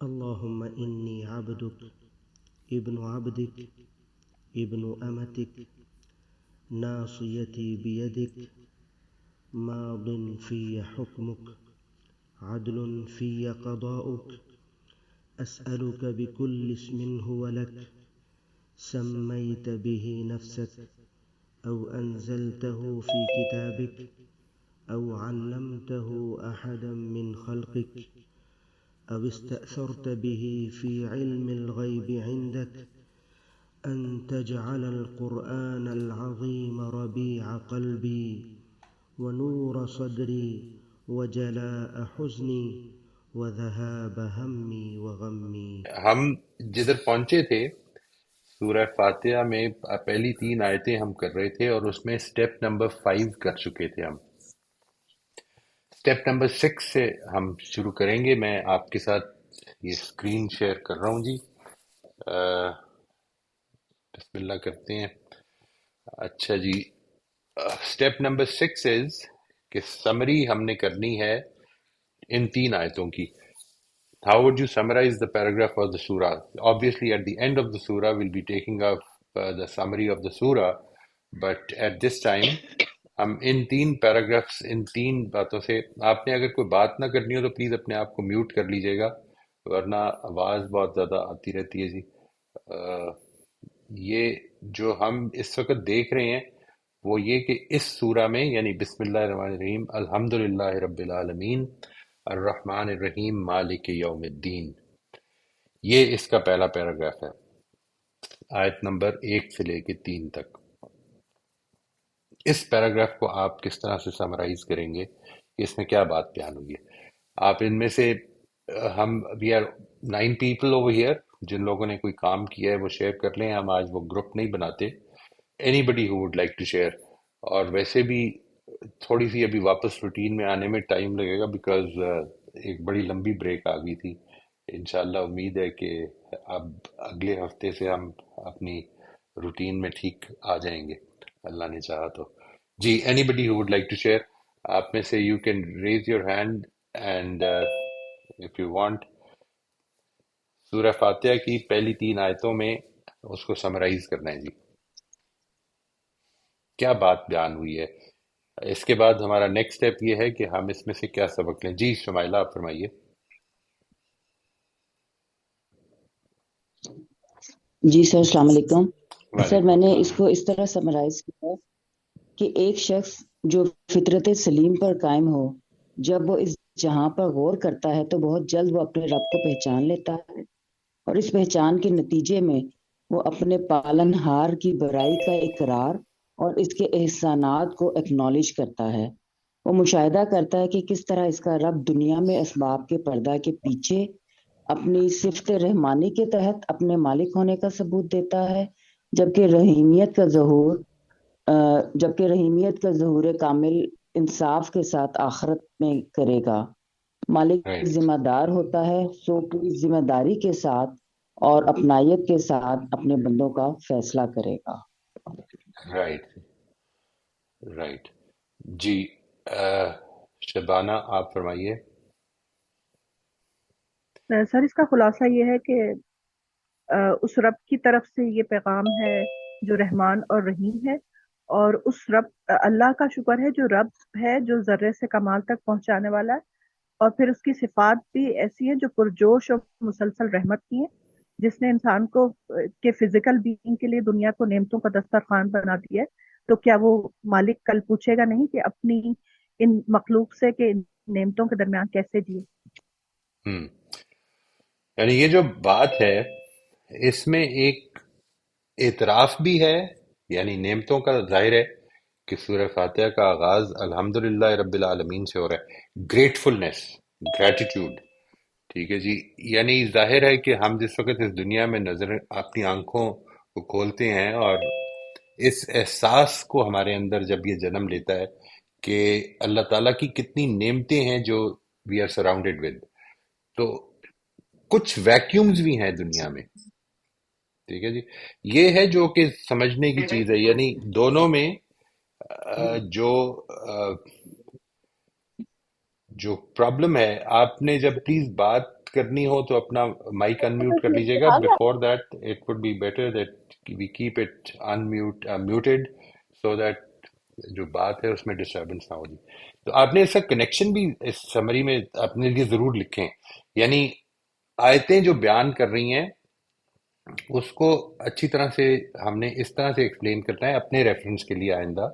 اللهم إني عبدك ابن عبدك ابن أمتك ناصيتي بيدك ماض في حكمك عدل في قضاؤك أسألك بكل اسم هو لك سميت به نفسك أو أنزلته في كتابك أو علمته أحدا من خلقك أو استأثرت به في علم الغيب عندك أن تجعل القرآن العظيم ربيع قلبي ونور صدري وجلاء حزني وذهاب همي وغمي. ہم جدھر پہنچے تھے سورہ فاتحہ میں پہلی 3 آیتیں ہم کر رہے تھے اور اس میں سٹیپ نمبر 5 کر چکے تھے ہم. سٹیپ نمبر 6 سے ہم شروع کریں گے. میں آپ کے ساتھ یہ اسکرین شیئر کر رہا ہوں جی. بسم اللہ کرتے ہیں. اچھا جی، اسٹیپ نمبر 6 از کہ سمری ہم نے کرنی ہے ان 3 آیتوں کی. How would you summarize the paragraph of the surah? Obviously, at the end of the surah, we'll be taking up the summary of the surah, but at this time, ہم ان 3 paragraphs, ان 3 باتوں سے، آپ نے اگر کوئی بات نہ کرنی ہو تو پلیز اپنے آپ کو میوٹ کر لیجئے گا، ورنہ آواز بہت زیادہ آتی رہتی ہے جی. یہ جو ہم اس وقت دیکھ رہے ہیں وہ یہ کہ اس سورہ میں، یعنی بسم اللہ الرحمن الرحیم، الحمدللہ رب العالمین الرحمن الرحیم مالک یوم الدین، یہ اس کا پہلا پیراگراف ہے، آیت نمبر 1 سے لے کے 3 تک. اس پیراگراف کو آپ کس طرح سے سمرائز کریں گے کہ اس میں کیا بات بیان ہوئی ہے؟ آپ ان میں سے ہم we are 9 people over here, جن لوگوں نے کوئی کام کیا ہے وہ شیئر کر لیں. ہم آج وہ گروپ نہیں بناتے. Anybody who would like to share. اور ویسے بھی تھوڑی سی ابھی واپس روٹین میں آنے میں ٹائم لگے گا، بیکاز ایک بڑی لمبی بریک آ گئی تھی. انشاءاللہ امید ہے کہ اب اگلے ہفتے سے ہم اپنی روٹین میں ٹھیک آ جائیں گے، اللہ نے چاہا تو. جی، anybody who would like to share, آپ میں سے you can raise your hand and if you want سورہ فاتحہ کی پہلی 3 آیتوں میں اس کو سمرائز کرنا ہے جی. کیا بات بیان ہوئی ہے؟ اس کے بعد ہمارا نیکسٹ سٹیپ یہ ہے کہ ہم اس میں سے کیا سبق لیں. جی شمائلہ آپ فرمائیے. جی سر، السلام علیکم. سر وعلیکم میں نے اس السلام. کو اس طرح سمرائز کیا کہ ایک شخص جو فطرت سلیم پر قائم ہو، جب وہ اس جہاں پر غور کرتا ہے تو بہت جلد وہ اپنے رب کو پہچان لیتا ہے، اور اس پہچان کے نتیجے میں وہ اپنے پالن ہار کی برائی کا اقرار اور اس کے احسانات کو اکنالج کرتا ہے. وہ مشاہدہ کرتا ہے کہ کس طرح اس کا رب دنیا میں اسباب کے پردہ کے پیچھے اپنی صفت رحمانی کے تحت اپنے مالک ہونے کا ثبوت دیتا ہے، جبکہ رحیمیت کا ظہور کامل انصاف کے ساتھ آخرت میں کرے گا. مالک رائٹ ذمہ دار ہوتا ہے، سو پوری ذمہ داری کے ساتھ اور اپنائیت کے ساتھ اپنے بندوں کا فیصلہ کرے گا. Right right. جی شبانہ آپ فرمائیے. سر اس کا خلاصہ یہ ہے کہ اس رب کی طرف سے یہ پیغام ہے جو رحمان اور رحیم ہے، اور اس رب اللہ کا شکر ہے جو رب ہے جو ذرے سے کمال تک پہنچانے والا ہے، اور پھر اس کی صفات بھی ایسی ہیں جو پرجوش اور مسلسل رحمت کی ہیں، جس نے انسان کو کے فزیکل بینگ کے لیے دنیا کو نعمتوں کا دسترخوان بنا دیا ہے. تو کیا وہ مالک کل پوچھے گا نہیں کہ اپنی ان مخلوق سے کہ ان نعمتوں کے درمیان کیسے جیے؟ ہم یعنی یہ جو بات ہے اس میں ایک اعتراف بھی ہے، یعنی نعمتوں کا ظاہر ہے کہ سورہ فاتحہ کا آغاز الحمدللہ رب العالمین سے ہو رہا ہے. گریٹفلنس، گریٹیٹیوڈ، ٹھیک ہے جی. یعنی ظاہر ہے کہ ہم جس وقت اس دنیا میں نظر اپنی آنکھوں کو کھولتے ہیں اور اس احساس کو ہمارے اندر جب یہ جنم لیتا ہے کہ اللہ تعالیٰ کی کتنی نعمتیں ہیں جو وی آر سراؤنڈیڈ ود، تو کچھ ویکیومز بھی ہیں دنیا میں، ٹھیک ہے جی. یہ ہے جو کہ سمجھنے کی چیز ہے. یعنی دونوں میں جو جو پرابلم ہے، آپ نے جب پلیز بات انمیوٹ کرنی ہو تو اپنا مائک انمیوٹ کر لیجیے گا. Before that it would be better that we keep it muted so that جو بات ہے اس میں ڈسٹربنس نہ ہو. جی تو آپ نے اس کا کنیکشن بھی اس سمری میں اپنے لیے ضرور لکھیں. یعنی آیتیں جو بیان کر رہی ہیں اس کو اچھی طرح سے ہم نے اس طرح سے ایکسپلین کرنا ہے اپنے ریفرنس کے لیے آئندہ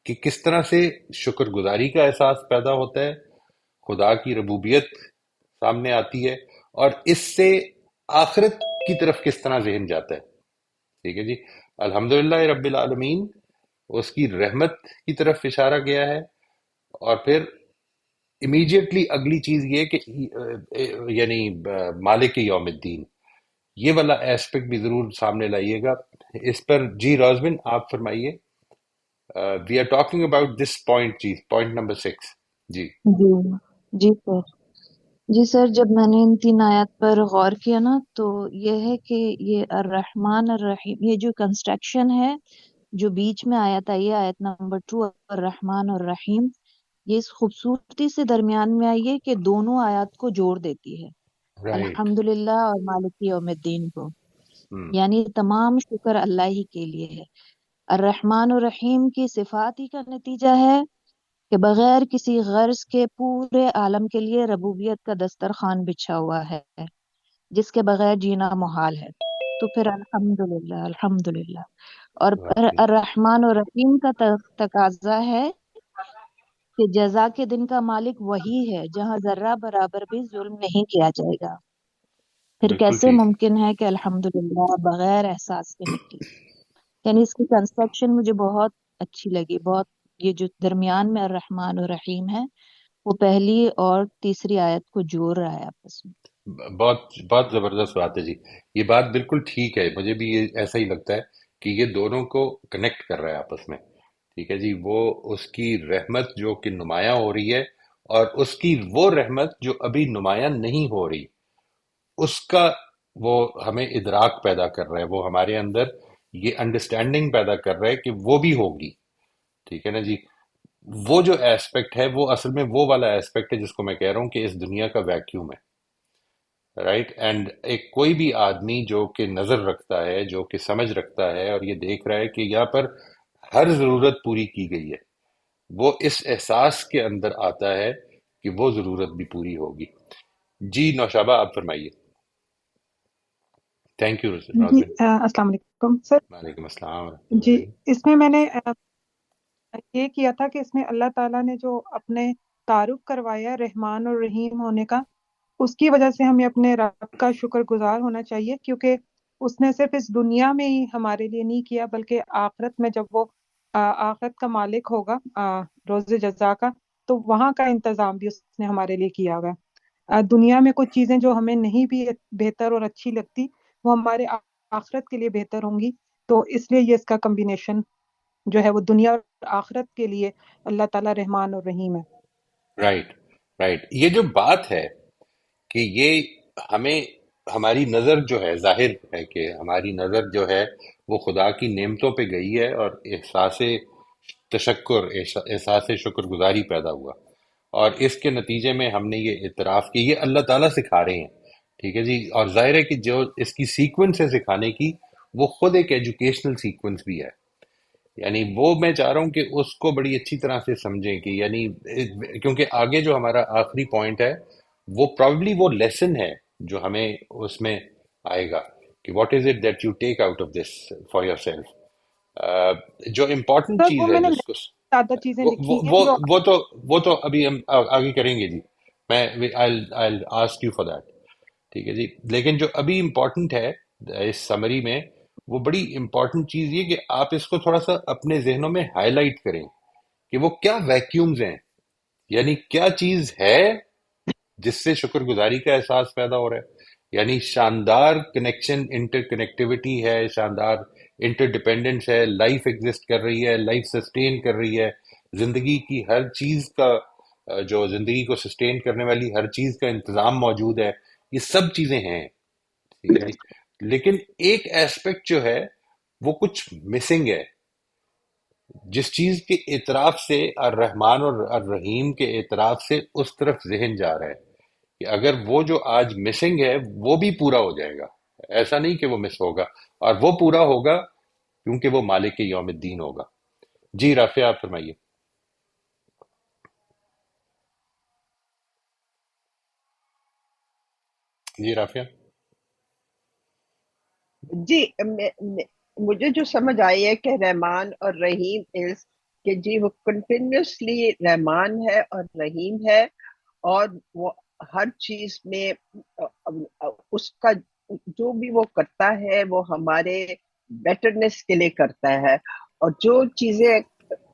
کہ کس طرح سے شکر گزاری کا احساس پیدا ہوتا ہے، خدا کی ربوبیت سامنے آتی ہے، اور اس سے آخرت کی طرف کس طرح ذہن جاتا ہے. ٹھیک ہے جی. الحمدللہ رب العالمین، اس کی رحمت کی طرف اشارہ کیا ہے، اور پھر امیجیٹلی اگلی چیز یہ کہ یعنی مالک یوم الدین، یہ والا ایسپیکٹ بھی ضرور سامنے لائیے گا. اس پر جی روزمن آپ فرمائیے. We are talking about this point, جی پوائنٹ نمبر 6. جی جی جی سر. جی سر، جب میں نے ان 3 آیات پر غور کیا نا تو یہ ہے کہ یہ الرحمن الرحیم، یہ جو کنسٹرکشن ہے جو بیچ میں آیت آئی ہے، آیت نمبر 2، الرحمن الرحیم، یہ اس خوبصورتی سے درمیان میں آئی ہے کہ دونوں آیات کو جوڑ دیتی ہے، رائٹ. الحمدللہ اور مالک یوم الدین کو. یعنی تمام شکر اللہ ہی کے لیے ہے. الرحمن الرحیم کی صفات ہی کا نتیجہ ہے کہ بغیر کسی غرض کے پورے عالم کے لیے ربوبیت کا دسترخوان بچھا ہوا ہے جس کے بغیر جینا محال ہے. تو پھر الحمدللہ الحمدللہ. اور پھر الرحمن الرحیم کا تقاضا ہے کہ جزا کے دن کا مالک وہی ہے جہاں ذرہ برابر بھی ظلم نہیں کیا جائے گا. پھر بالکل کیسے ٹھیک. ممکن ہے کہ الحمدللہ بغیر احساس کے نکلے؟ یعنی اس کی کنسٹرکشن مجھے بہت اچھی لگی، بہت. یہ جو درمیان میں الرحمن الرحیم ہے وہ پہلی اور تیسری آیت کو جوڑ رہا ہے آپس میں. بہت بہت زبردست بات ہے جی. یہ بات بالکل ٹھیک ہے، مجھے بھی یہ ایسا ہی لگتا ہے کہ یہ دونوں کو کنیکٹ کر رہا ہے آپس میں. ٹھیک ہے جی. وہ اس کی رحمت جو کہ نمایاں ہو رہی ہے، اور اس کی وہ رحمت جو ابھی نمایاں نہیں ہو رہی، اس کا وہ ہمیں ادراک پیدا کر رہا ہے، وہ ہمارے اندر یہ انڈرسٹینڈنگ پیدا کر رہا ہے کہ وہ بھی ہوگی. ٹھیک ہے نا جی. وہ جو ایسپیکٹ ہے وہ اصل میں وہ والا ایسپیکٹ ہے جس کو میں کہہ رہا ہوں کہ اس دنیا کا ویکیوم ہے. رائٹ. اینڈ ایک کوئی بھی آدمی جو کہ نظر رکھتا ہے، جو کہ سمجھ رکھتا ہے، اور یہ دیکھ رہا ہے کہ یہاں پر ہر ضرورت پوری کی گئی ہے، وہ اس احساس کے اندر آتا ہے کہ وہ ضرورت بھی پوری ہوگی. جی نوشابہ آپ فرمائیے. تھینک یو جی رازمن. السلام علیکم سر. وعلیکم السلام ورحمۃ اللہ جی وبرکاتہ. اس میں نے یہ کیا تھا کہ اس میں اللہ تعالیٰ نے جو اپنے تعارف کروایا رحمان اور رحیم ہونے کا، اس کی وجہ سے ہمیں اپنے رب کا شکر گزار ہونا چاہیے، کیونکہ اس نے صرف اس دنیا میں ہی ہمارے لیے نہیں کیا بلکہ آخرت میں جب وہ آخرت کا مالک ہوگا روز جزا کا، تو وہاں کا انتظام بھی اس نے ہمارے لیے کیا ہوا ہے. دنیا میں کچھ چیزیں جو ہمیں نہیں بھی بہتر اور اچھی لگتی وہ ہمارے آخرت کے لیے بہتر ہوں گی. تو اس لیے یہ اس کا کمبینیشن جو ہے وہ دنیا اور آخرت کے لیے اللہ تعالیٰ رحمان اور رحیم ہے. Right right. یہ جو بات ہے کہ یہ ہمیں ہماری نظر جو ہے، ظاہر ہے کہ ہماری نظر جو ہے وہ خدا کی نعمتوں پہ گئی ہے، اور احساس تشکر، احساس شکر گزاری پیدا ہوا، اور اس کے نتیجے میں ہم نے یہ اعتراف کی. یہ اللہ تعالیٰ سکھا رہے ہیں. ٹھیک ہے جی. اور ظاہر ہے کہ جو اس کی سیکوینس ہے سکھانے کی، وہ خود ایک ایجوکیشنل سیکوینس بھی ہے. یعنی وہ میں چاہ رہا ہوں کہ اس کو بڑی اچھی طرح سے سمجھیں کہ یعنی کیونکہ آگے جو ہمارا آخری پوائنٹ ہے وہ پرابلی وہ لیسن ہے جو ہمیں اس میں آئے گا کہ what is it that you take out of this for your self. جو امپورٹنٹ سر وہ چیز ہے میں نے جس کو زیادہ چیزیں وہ لکھی وہ ہیں وہ جو وہ تو وہ تو ابھی ہم آگے کریں گے جی. میں I'll ask you for that. ٹھیک ہے جی. لیکن جو ابھی امپورٹنٹ ہے اس سمری میں، وہ بڑی امپورٹنٹ چیز یہ کہ آپ اس کو تھوڑا سا اپنے ذہنوں میں ہائی لائٹ کریں کہ وہ کیا ویکیومز ہیں، یعنی کیا چیز ہے جس سے شکر گزاری کا احساس پیدا ہو رہا ہے. یعنی شاندار کنیکشن، انٹر کنیکٹیوٹی ہے، شاندار انٹر ڈپینڈنس ہے، لائف ایگزسٹ کر رہی ہے، لائف سسٹین کر رہی ہے، زندگی کی ہر چیز کا جو زندگی کو سسٹین کرنے والی ہر چیز کا انتظام موجود ہے. یہ سب چیزیں ہیں. ٹھیک ہے جی. لیکن ایک ایسپیکٹ جو ہے وہ کچھ مسنگ ہے، جس چیز کے اعتراف سے الرحمن اور الرحیم کے اعتراف سے اس طرف ذہن جا رہا ہے کہ اگر وہ جو آج مسنگ ہے وہ بھی پورا ہو جائے گا، ایسا نہیں کہ وہ مس ہوگا، اور وہ پورا ہوگا کیونکہ وہ مالک یوم الدین ہوگا۔ جی رافع آپ فرمائیے۔ جی رافع۔ جی مجھے جو سمجھ آئی ہے کہ رحمان اور رحیم کہ جی وہ کنٹینیوسلی رحمان ہے اور رحیم ہے، اور وہ ہر چیز میں اس کا جو بھی وہ کرتا ہے وہ ہمارے بیٹرنس کے لیے کرتا ہے، اور جو چیزیں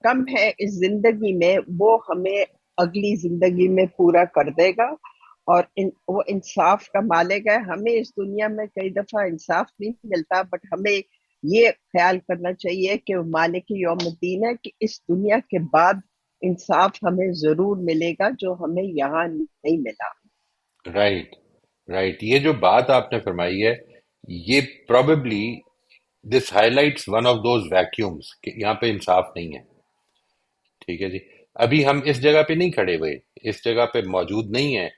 کم ہے اس زندگی میں وہ ہمیں اگلی زندگی میں پورا کر دے گا، اور وہ انصاف کا مالک ہے۔ ہمیں اس دنیا میں کئی دفعہ انصاف نہیں ملتا، بٹ ہمیں یہ خیال کرنا چاہیے کہ وہ مالک یوم الدین ہے، کہ اس دنیا کے بعد انصاف ہمیں ضرور ملے گا جو ہمیں یہاں نہیں ملا۔ رائٹ رائٹ، یہ جو بات آپ نے فرمائی ہے یہ probably this highlights one of those vacuums کہ یہاں پہ انصاف نہیں ہے۔ ٹھیک ہے جی، ابھی ہم اس جگہ پہ نہیں کھڑے ہوئے، اس جگہ پہ موجود نہیں ہیں،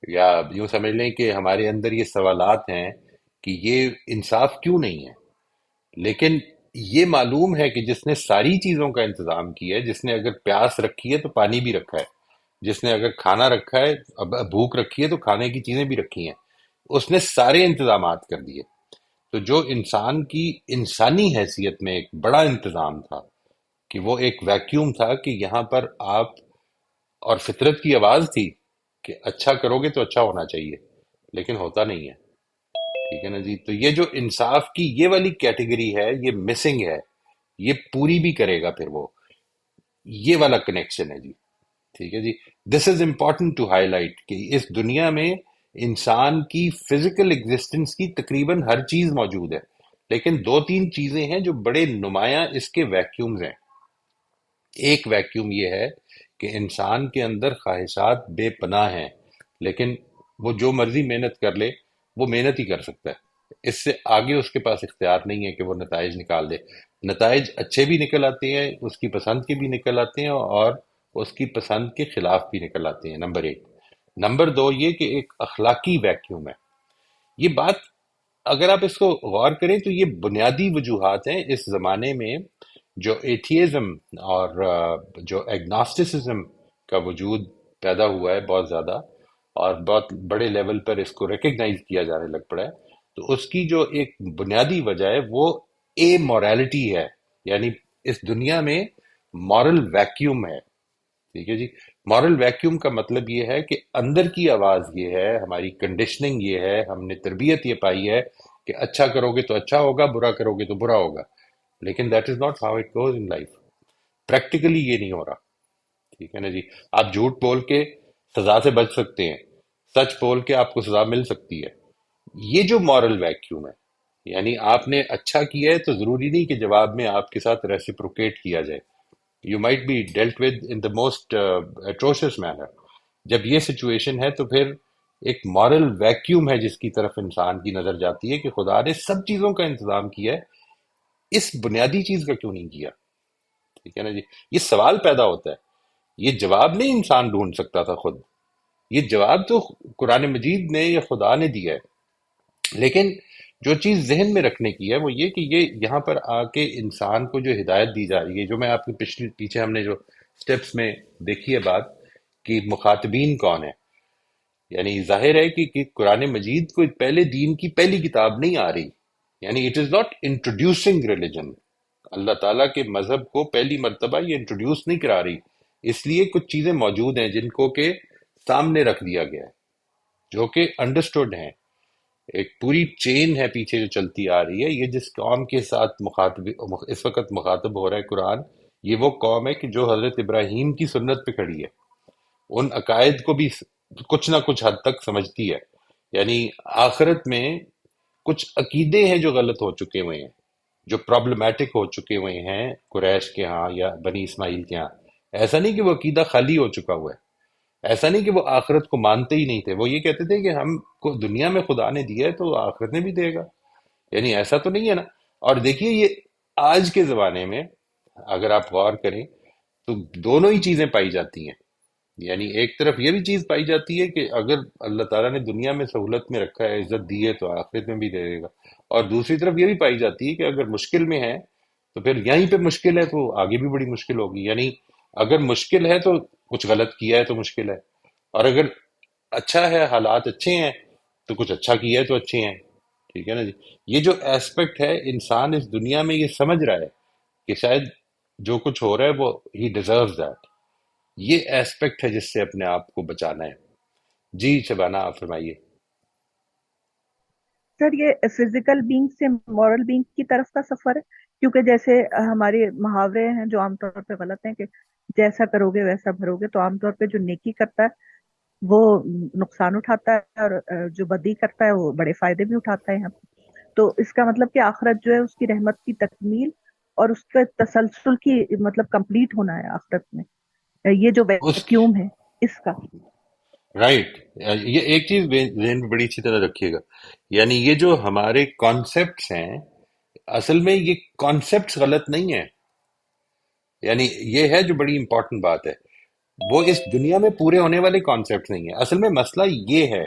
یا یوں سمجھ لیں کہ ہمارے اندر یہ سوالات ہیں کہ یہ انصاف کیوں نہیں ہے، لیکن یہ معلوم ہے کہ جس نے ساری چیزوں کا انتظام کیا ہے، جس نے اگر پیاس رکھی ہے تو پانی بھی رکھا ہے، جس نے اگر کھانا رکھا ہے، اب بھوک رکھی ہے تو کھانے کی چیزیں بھی رکھی ہیں، اس نے سارے انتظامات کر دیے۔ تو جو انسان کی انسانی حیثیت میں ایک بڑا انتظام تھا کہ وہ ایک ویکیوم تھا کہ یہاں پر آپ، اور فطرت کی آواز تھی کہ اچھا کرو گے تو اچھا ہونا چاہیے، لیکن ہوتا نہیں ہے۔ ٹھیک ہے نا جی، تو یہ جو انصاف کی یہ والی کیٹیگری ہے یہ مسنگ ہے، یہ پوری بھی کرے گا پھر وہ، یہ والا کنیکشن ہے جی۔ ٹھیک ہے جی، this is important to highlight کہ اس دنیا میں انسان کی فزیکل ایگزسٹنس کی تقریباً ہر چیز موجود ہے، لیکن دو تین چیزیں ہیں جو بڑے نمایاں اس کے ویکیومز ہیں۔ ایک ویکیوم یہ ہے کہ انسان کے اندر خواہشات بے پناہ ہیں، لیکن وہ جو مرضی محنت کر لے وہ محنت ہی کر سکتا ہے، اس سے آگے اس کے پاس اختیار نہیں ہے کہ وہ نتائج نکال دے۔ نتائج اچھے بھی نکل آتے ہیں، اس کی پسند کے بھی نکل آتے ہیں، اور اس کی پسند کے خلاف بھی نکل آتے ہیں، نمبر ایک۔ نمبر دو یہ کہ ایک اخلاقی ویکیوم ہے۔ یہ بات اگر آپ اس کو غور کریں تو یہ بنیادی وجوہات ہیں اس زمانے میں جو ایتھیزم اور جو ایگناسٹسزم کا وجود پیدا ہوا ہے بہت زیادہ، اور بہت بڑے لیول پر اس کو ریکگنائز کیا جانے لگ پڑا ہے، تو اس کی جو ایک بنیادی وجہ ہے وہ اے مورالٹی ہے، یعنی اس دنیا میں مورل ویکیوم ہے۔ ٹھیک ہے جی، مورل ویکیوم کا مطلب یہ ہے کہ اندر کی آواز یہ ہے، ہماری کنڈیشننگ یہ ہے، ہم نے تربیت یہ پائی ہے کہ اچھا کرو گے تو اچھا ہوگا، برا کرو گے تو برا ہوگا، لیکن that is not how it goes in life. Practically یہ نہیں ہو رہا۔ ٹھیک ہے نا جی، آپ جھوٹ بول کے سزا سے بچ سکتے ہیں، سچ بول کے آپ کو سزا مل سکتی ہے۔ یہ جو مورل ویکیوم ہے، یعنی آپ نے اچھا کیا ہے تو ضروری نہیں کہ جواب میں آپ کے ساتھ ریسیپروکیٹ کیا جائے، you might be dealt with in the most atrocious manner. جب یہ سچویشن ہے تو پھر ایک مورل ویکیوم ہے جس کی طرف انسان کی نظر جاتی ہے کہ خدا نے سب چیزوں کا انتظام کیا ہے، اس بنیادی چیز کا کیوں نہیں کیا۔ ٹھیک ہے نا جی، یہ سوال پیدا ہوتا ہے، یہ جواب نہیں انسان ڈھونڈ سکتا تھا خود، یہ جواب تو قرآن مجید نے یا خدا نے دیا ہے، لیکن جو چیز ذہن میں رکھنے کی ہے وہ یہ کہ یہ یہاں پر آ کے انسان کو جو ہدایت دی جا رہی ہے، جو میں آپ کے پیچھے ہم نے جو سٹیپس میں دیکھی ہے بات کہ مخاطبین کون ہے، یعنی ظاہر ہے کہ قرآن مجید کو پہلے دین کی پہلی کتاب نہیں آ رہی، یعنی it is not introducing religion, Allah تعالیٰ کے مذہب کو پہلی مرتبہ یہ انٹروڈیوس نہیں کرا رہی، اس لیے کچھ چیزیں موجود ہیں جن کو کہ سامنے رکھ دیا گیا ہے جو کہ انڈرسٹوڈ ہیں، ایک پوری چین ہے پیچھے جو چلتی آ رہی ہے۔ یہ جس قوم کے ساتھ اس وقت مخاطب ہو رہا ہے قرآن، یہ وہ قوم ہے کہ جو حضرت ابراہیم کی سنت پہ کھڑی ہے، ان عقائد کو بھی کچھ نہ کچھ حد تک سمجھتی ہے، یعنی آخرت میں کچھ عقیدے ہیں جو غلط ہو چکے ہوئے ہیں، جو پرابلمیٹک ہو چکے ہوئے ہیں قریش کے ہاں یا بنی اسماعیل کے ہاں۔ ایسا نہیں کہ وہ عقیدہ خالی ہو چکا ہوا ہے، ایسا نہیں کہ وہ آخرت کو مانتے ہی نہیں تھے، وہ یہ کہتے تھے کہ ہم کو دنیا میں خدا نے دیا ہے تو آخرت میں بھی دے گا، یعنی ایسا تو نہیں ہے نا۔ اور دیکھیے یہ آج کے زمانے میں اگر آپ غور کریں تو دونوں ہی چیزیں پائی جاتی ہیں، یعنی ایک طرف یہ بھی چیز پائی جاتی ہے کہ اگر اللہ تعالیٰ نے دنیا میں سہولت میں رکھا ہے، عزت دی ہے، تو آخرت میں بھی دے دے گا. اور دوسری طرف یہ بھی پائی جاتی ہے کہ اگر مشکل میں ہے تو پھر یہیں پہ مشکل ہے تو آگے بھی بڑی مشکل ہوگی. یعنی اگر مشکل ہے تو کچھ غلط کیا ہے تو مشکل ہے، اور اگر اچھا ہے، حالات اچھے ہیں، تو کچھ اچھا کیا ہے تو اچھے ہیں. ٹھیک ہے نا جی. یہ جو ایسپیکٹ ہے، انسان اس دنیا میں یہ سمجھ رہا ہے کہ شاید جو کچھ ہو رہا ہے وہ ہی ڈیزروز دیٹ. یہ ایسپیکٹ ہے جس سے اپنے آپ کو بچانا ہے. جی شبانہ آپ فرمائیے. سر یہ فزیکل بینگ سے مورل بینگ کی طرف کا سفر ہے، کیونکہ جیسے ہمارے محاورے ہیں جو عام طور پہ غلط ہیں کہ جیسا کرو گے ویسا بھرو گے، تو عام طور پہ جو نیکی کرتا ہے وہ نقصان اٹھاتا ہے، اور جو بدی کرتا ہے وہ بڑے فائدے بھی اٹھاتا ہے یہاں پہ. تو اس کا مطلب کہ آخرت جو ہے اس کی رحمت کی تکمیل اور اس کے تسلسل کی مطلب کمپلیٹ ہونا ہے آخرت میں، یہ جو اس ویکیوم ہے اس کا. رائٹ. یہ ایک چیز ذہن میں بڑی اچھی طرح رکھیے گا. یعنی یہ جو ہمارے کانسیپٹس ہیں، اصل میں یہ کانسیپٹس غلط نہیں ہیں. یعنی یہ ہے جو بڑی امپورٹنٹ بات ہے، وہ اس دنیا میں پورے ہونے والے کانسیپٹس نہیں ہیں. اصل میں مسئلہ یہ ہے،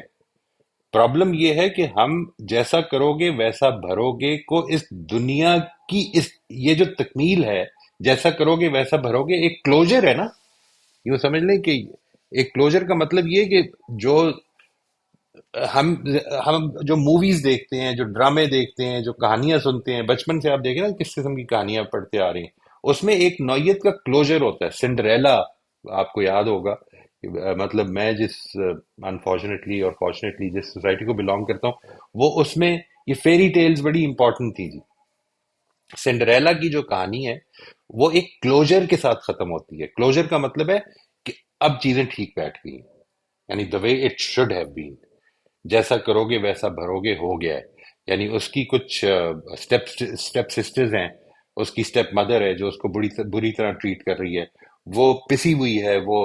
پرابلم یہ ہے کہ ہم جیسا کرو گے ویسا بھرو گے کو اس دنیا کی یہ جو تکمیل ہے، جیسا کرو گے ویسا بھرو گے، ایک کلوجر ہے نا. یوں سمجھ لیں کہ ایک کلوجر کا مطلب یہ کہ جو ہم ہم جو موویز دیکھتے ہیں، جو ڈرامے دیکھتے ہیں، جو کہانیاں سنتے ہیں، بچپن سے آپ دیکھیں نا کس قسم کی کہانیاں پڑھتے آ رہے ہیں، اس میں ایک نوعیت کا کلوجر ہوتا ہے. سنڈریلا آپ کو یاد ہوگا. مطلب میں جس انفارچونیٹلی اور فارچونیٹلی جس سوسائٹی کو بلانگ کرتا ہوں، وہ اس میں یہ فیری ٹیلز بڑی امپورٹنٹ تھی جی. سنڈریلا کی جو کہانی ہے وہ ایک کلوجر کے ساتھ ختم ہوتی ہے. کلوجر کا مطلب ہے کہ اب چیزیں ٹھیک بیٹھ گئی، یعنی the way it should have been. جیسا کرو گے ویسا بھرو گے ہو گیا ہے. یعنی اس کی کچھ اسٹیپ سسٹرز ہیں، اس کی اسٹیپ مدر ہے جو اس کو بری طرح ٹریٹ کر رہی ہے، وہ پسی ہوئی ہے، وہ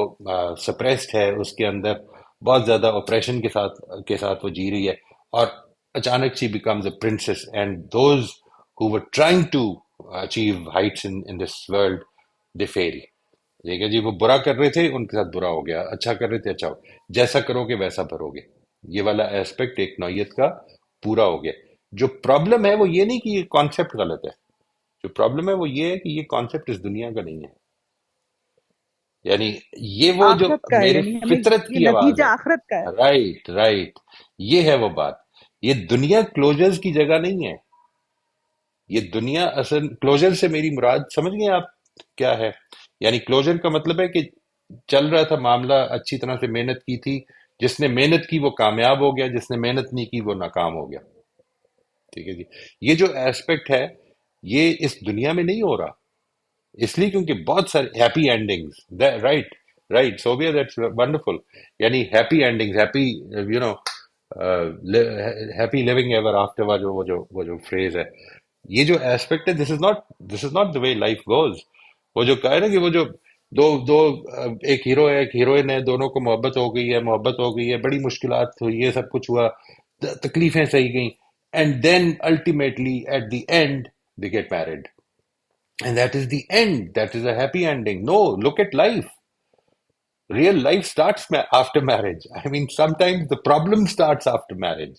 سپریسڈ ہے، اس کے اندر بہت زیادہ اپریشن کے ساتھ وہ جی رہی ہے. اور اچانک she becomes a princess, and those who were trying to achieve heights in this world, they fail. ٹھیک ہے جی. وہ برا کر رہے تھے، ان کے ساتھ برا ہو گیا، اچھا کر رہے تھے، اچھا ہو. جیسا کرو گے ویسا بھرو گے، یہ والا ایسپیکٹ ایک نوعیت کا پورا ہو گیا. جو پرابلم ہے وہ یہ نہیں کہ یہ کانسیپٹ غلط ہے، جو پرابلم ہے وہ یہ ہے کہ یہ کانسیپٹ اس دنیا کا نہیں ہے. یعنی یہ وہ جو آخرت کا ہے، میرے یعنی ہمیں فطرت یہ کی آواز نتیجہ ہے. آخرت کا ہے. Right right. یہ ہے وہ بات. یہ دنیا کلوجرز کی جگہ نہیں ہے. یہ دنیا اصل کلوجر سے میری مراد سمجھ گئے آپ کیا ہے؟ یعنی کلوجر کا مطلب ہے کہ چل رہا تھا معاملہ، اچھی طرح سے محنت کی تھی، جس نے محنت کی وہ کامیاب ہو گیا، جس نے محنت نہیں کی وہ ناکام ہو گیا. ٹھیک ہے جی. یہ جو ایسپیکٹ ہے یہ اس دنیا میں نہیں ہو رہا، اس لیے کیونکہ بہت سارے happy endings. Right right Sobia, that's wonderful. یعنی happy endings, happy you know happy living ever after, وہ جو فریز ہے، یہ جو ایسپیکٹ ہے، this is not the way life goes. وہ جو کہا ہے نا کہ وہ جو دو ایک ہیرو ہے ایک ہیروئن ہے، دونوں کو محبت ہو گئی ہے، بڑی مشکلات ہوئی ہے، سب کچھ ہوا، تکلیفیں سہی گئیں، and then ultimately at the end they get married. And that is the end. That is a happy ending. No, look at life. Real life starts after marriage. I mean, sometimes the problem starts after marriage.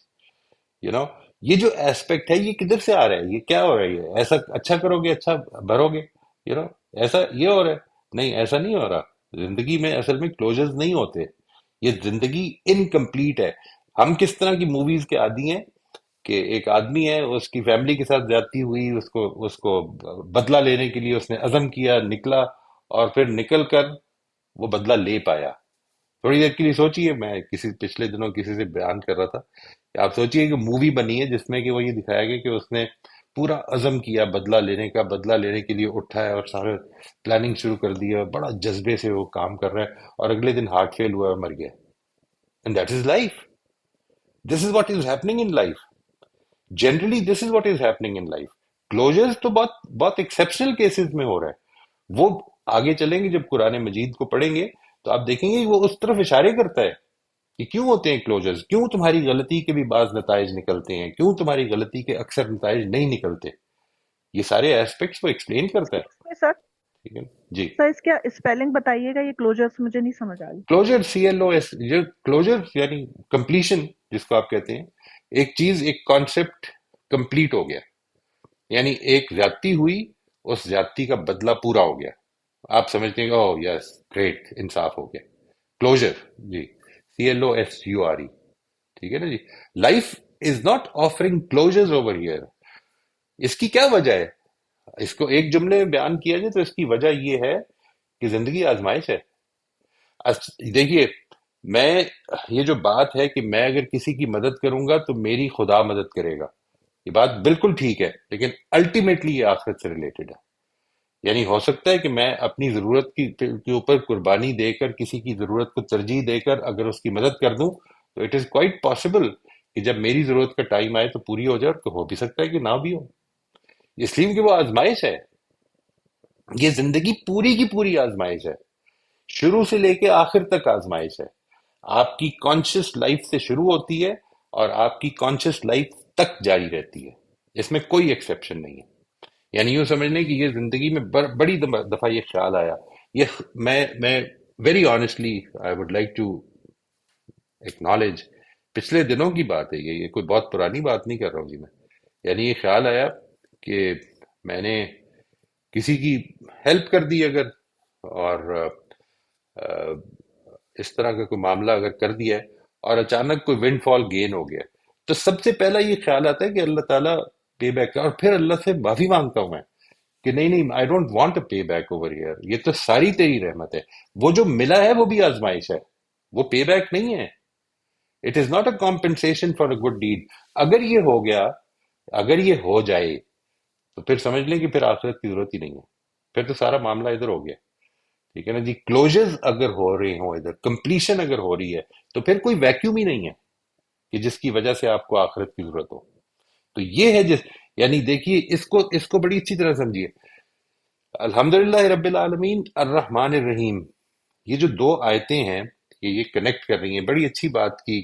You know, یہ جو aspect ہے یہ کدھر سے آ رہا ہے؟ یہ کیا ہو رہا ہے؟ یہ ایسا اچھا کرو گے اچھا بھرو گے، یو نو، ایسا یہ ہو رہا ہے؟ نہیں، ایسا نہیں ہو رہا. زندگی میں اصل میں کلوجرز نہیں ہوتے. یہ زندگی انکمپلیٹ ہے. ہم کس طرح کی موویز کے عادی ہیں کہ ایک آدمی ہے، اس کی فیملی کے ساتھ زیادتی ہوئی، اس کو بدلہ لینے کے لیے اس نے عزم کیا، نکلا، اور پھر نکل کر وہ بدلہ لے پایا. تھوڑی دیر کے لیے سوچئے، میں پچھلے دنوں کسی سے بیان کر رہا تھا کہ آپ سوچئے کہ مووی بنی ہے جس میں کہ وہ یہ دکھایا گیا کہ اس نے پورا عزم کیا بدلہ لینے کے لیے اٹھا ہے، اور سارے پلاننگ شروع کر دی ہے، بڑا جذبے سے وہ کام کر رہا ہے، اور اگلے دن ہارٹ فیل ہوا اور مر گیا. And that is life. This is what is happening in life. Generally this is what is happening in life. Closures تو بہت بہت ایکسیپشنل کیسز میں ہو رہا ہے. وہ آگے چلیں گے جب قرآن مجید کو پڑھیں گے تو آپ دیکھیں گے وہ اس طرف اشارے کرتا ہے کہ کیوں ہوتے ہیں کلوجرز، کیوں تمہاری غلطی کے بھی بعض نتائج نکلتے ہیں، کیوں تمہاری غلطی کے اکثر نتائج نہیں نکلتے. یہ سارے ایسپیکٹس وہ ایکسپلین کرتا ہے. سر ٹھیک ہے جی. سر اس کیا اسپیلنگ بتائیے گا، یہ کلوجرز مجھے نہیں سمجھ آ رہی. کلوجر CLOS، یہ کلوجر یعنی کمپلیشن جس کو آپ کہتے ہیں. ایک چیز، ایک کانسیپٹ کمپلیٹ ہو گیا، یعنی ایک زیادتی ہوئی، اس زیادتی کا بدلہ پورا ہو گیا. آپ سمجھتے ہیں کہ او یس گریٹ، انصاف ہو گیا. کلوجر جی، CLOSURE. ٹھیک ہے نا جی. Life is not offering closures over here. اس کی کیا وجہ ہے؟ اس کو ایک جملے میں بیان کیا جائے تو اس کی وجہ یہ ہے کہ زندگی آزمائش ہے. دیکھیے، میں یہ جو بات ہے کہ میں اگر کسی کی مدد کروں گا تو میری خدا مدد کرے گا، یہ بات بالکل ٹھیک ہے، لیکن الٹیمیٹلی یہ آخرت سے ریلیٹڈ ہے. یعنی ہو سکتا ہے کہ میں اپنی ضرورت کے اوپر قربانی دے کر، کسی کی ضرورت کو ترجیح دے کر اگر اس کی مدد کر دوں تو اٹ از کوائٹ پاسبل کہ جب میری ضرورت کا ٹائم آئے تو پوری ہو جائے، تو ہو بھی سکتا ہے کہ نہ بھی ہو، اس لیے کہ وہ آزمائش ہے. یہ زندگی پوری کی پوری آزمائش ہے، شروع سے لے کے آخر تک آزمائش ہے. آپ کی کانشیس لائف سے شروع ہوتی ہے اور آپ کی کانشیس لائف تک جاری رہتی ہے، اس میں کوئی ایکسیپشن نہیں ہے. یعنی یوں سمجھ لیں کہ یہ زندگی میں بڑی دفعہ یہ خیال آیا، یہ میں very honestly I would like to acknowledge, پچھلے دنوں کی بات ہے یہ کوئی بہت پرانی بات نہیں کر رہا ہوں جی میں. یعنی یہ خیال آیا کہ میں نے کسی کی ہیلپ کر دی اگر، اور اس طرح کا کوئی معاملہ اگر کر دیا ہے اور اچانک کوئی ونڈ فال گین ہو گیا، تو سب سے پہلا یہ خیال آتا ہے کہ اللہ تعالیٰ پے بیک، اور پھر اللہ سے معافی مانگتا ہوں میں کہ نہیں I don't want a pay back over here, یہ تو ساری تیری رحمت ہے. وہ جو ملا ہے وہ بھی آزمائش ہے، وہ پے بیک نہیں ہے. It is not a compensation for a good deed. اگر یہ ہو گیا، اگر یہ ہو جائے تو پھر سمجھ لیں کہ پھر آخرت کی ضرورت ہی نہیں ہے، پھر تو سارا معاملہ ادھر ہو گیا. ٹھیک ہے نا جی. کلوجرز اگر ہو رہے ہوں ادھر، کمپلیشن اگر ہو رہی ہے، تو پھر کوئی ویکیوم ہی نہیں ہے کہ جس کی وجہ سے آپ کو آخرت کی ضرورت ہو. تو یہ ہے یعنی دیکھیے اس کو بڑی اچھی طرح سمجھیے. الحمدللہ رب العالمین الرحمن الرحیم، یہ جو دو آیتیں ہیں یہ کنیکٹ کر رہی ہیں. بڑی اچھی بات کی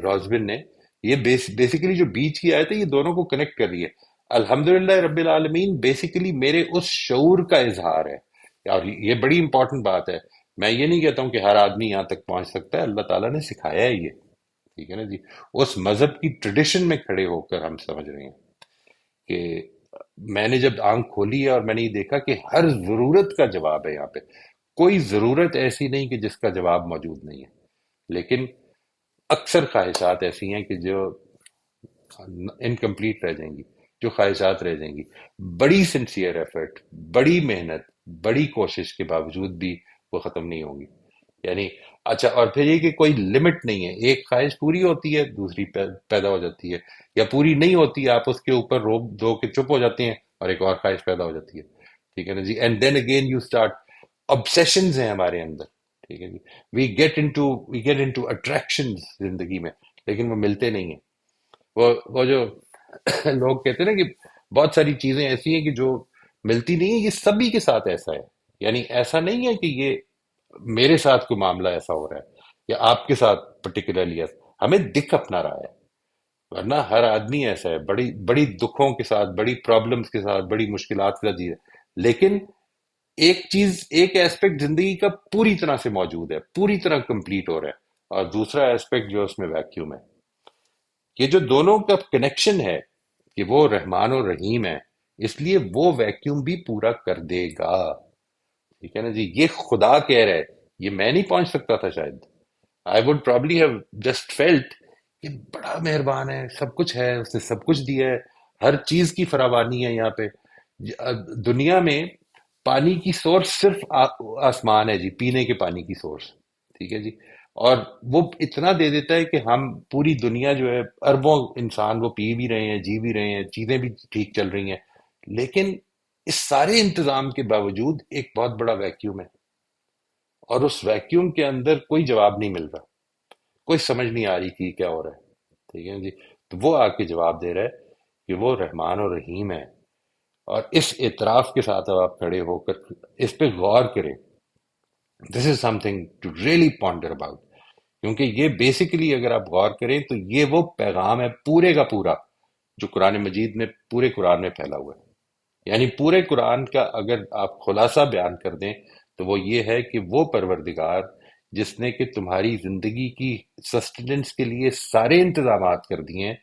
روزبن نے. یہ بیسیکلی جو بیچ کی آیت ہے یہ دونوں کو کنیکٹ کر رہی ہے. الحمدللہ رب العالمین بیسیکلی میرے اس شعور کا اظہار ہے، اور یہ بڑی امپورٹنٹ بات ہے. میں یہ نہیں کہتا ہوں کہ ہر آدمی یہاں تک پہنچ سکتا ہے، اللہ تعالیٰ نے سکھایا ہے یہ. ٹھیک ہے نا جی. اس مذہب کی ٹریڈیشن میں کھڑے ہو کر ہم سمجھ رہے ہیں کہ میں نے جب آنکھ کھولی ہے اور میں نے یہ دیکھا کہ ہر ضرورت کا جواب ہے یہاں پہ. کوئی ضرورت ایسی نہیں کہ جس کا جواب موجود نہیں ہے، لیکن اکثر خواہشات ایسی ہیں کہ جو انکمپلیٹ رہ جائیں گی، جو خواہشات رہ جائیں گی. بڑی سنسیئر ایفرٹ، بڑی محنت، بڑی کوشش کے باوجود بھی وہ ختم نہیں ہوں گی. یعنی اچھا، اور پھر یہ کہ کوئی لمٹ نہیں ہے، ایک خواہش پوری ہوتی ہے دوسری پیدا ہو جاتی ہے، یا پوری نہیں ہوتی آپ اس کے اوپر روک دو کہ چپ ہو جاتے ہیں اور ایک اور خواہش پیدا ہو جاتی ہے. ٹھیک ہے نا جی. And then again you start, obsessions ہیں ہمارے اندر. ٹھیک ہے جی. وی گیٹ انٹو اٹریکشنز زندگی میں، لیکن وہ ملتے نہیں ہیں. وہ جو لوگ کہتے ہیں نا کہ بہت ساری چیزیں ایسی ہیں کہ جو ملتی نہیں ہیں، یہ سبھی کے ساتھ ایسا ہے. یعنی ایسا نہیں ہے کہ یہ میرے ساتھ کوئی معاملہ ایسا ہو رہا ہے یا آپ کے ساتھ پرٹیکولرلی ایسا، ہمیں دکھ اپنا رہا ہے. ورنہ ہر آدمی ایسا ہے، بڑی بڑی دکھوں کے ساتھ، بڑی پرابلمز کے ساتھ، بڑی مشکلات کا جی ہے. لیکن ایک چیز، ایک ایسپیکٹ زندگی کا پوری طرح سے موجود ہے، پوری طرح کمپلیٹ ہو رہا ہے، اور دوسرا ایسپیکٹ جو اس میں ویکیوم ہے. یہ جو دونوں کا کنیکشن ہے کہ وہ رحمان اور رحیم ہے، اس لیے وہ ویکیوم بھی پورا کر دے گا. ٹھیک ہے نا جی. یہ خدا کہہ رہا ہے، یہ میں نہیں پہنچ سکتا تھا شاید. I would probably have just felt کہ بڑا مہربان ہے، سب کچھ ہے، اس نے سب کچھ دیا ہے، ہر چیز کی فراوانی ہے یہاں پہ. دنیا میں پانی کی سورس صرف آسمان ہے جی، پینے کے پانی کی سورس. ٹھیک ہے جی. اور وہ اتنا دے دیتا ہے کہ ہم پوری دنیا جو ہے، اربوں انسان وہ پی بھی رہے ہیں، جی بھی رہے ہیں، چیزیں بھی ٹھیک چل رہی ہیں. لیکن اس سارے انتظام کے باوجود ایک بہت بڑا ویکیوم ہے، اور اس ویکیوم کے اندر کوئی جواب نہیں مل رہا، کوئی سمجھ نہیں آ رہی کہ کیا ہو رہا ہے. ٹھیک ہے جی. تو وہ آ کے جواب دے رہا ہے کہ وہ رحمان اور رحیم ہے. اور اس اعتراف کے ساتھ اب آپ کھڑے ہو کر اس پہ غور کریں. This is something to really ponder about, کیونکہ یہ بیسیکلی اگر آپ غور کریں تو یہ وہ پیغام ہے پورے کا پورا جو قرآن مجید میں، پورے قرآن میں پھیلا ہوا ہے. یعنی پورے قرآن کا اگر آپ خلاصہ بیان کر دیں تو وہ یہ ہے کہ وہ پروردگار جس نے کہ تمہاری زندگی کی سسٹیننس کے لیے سارے انتظامات کر دیے ہیں،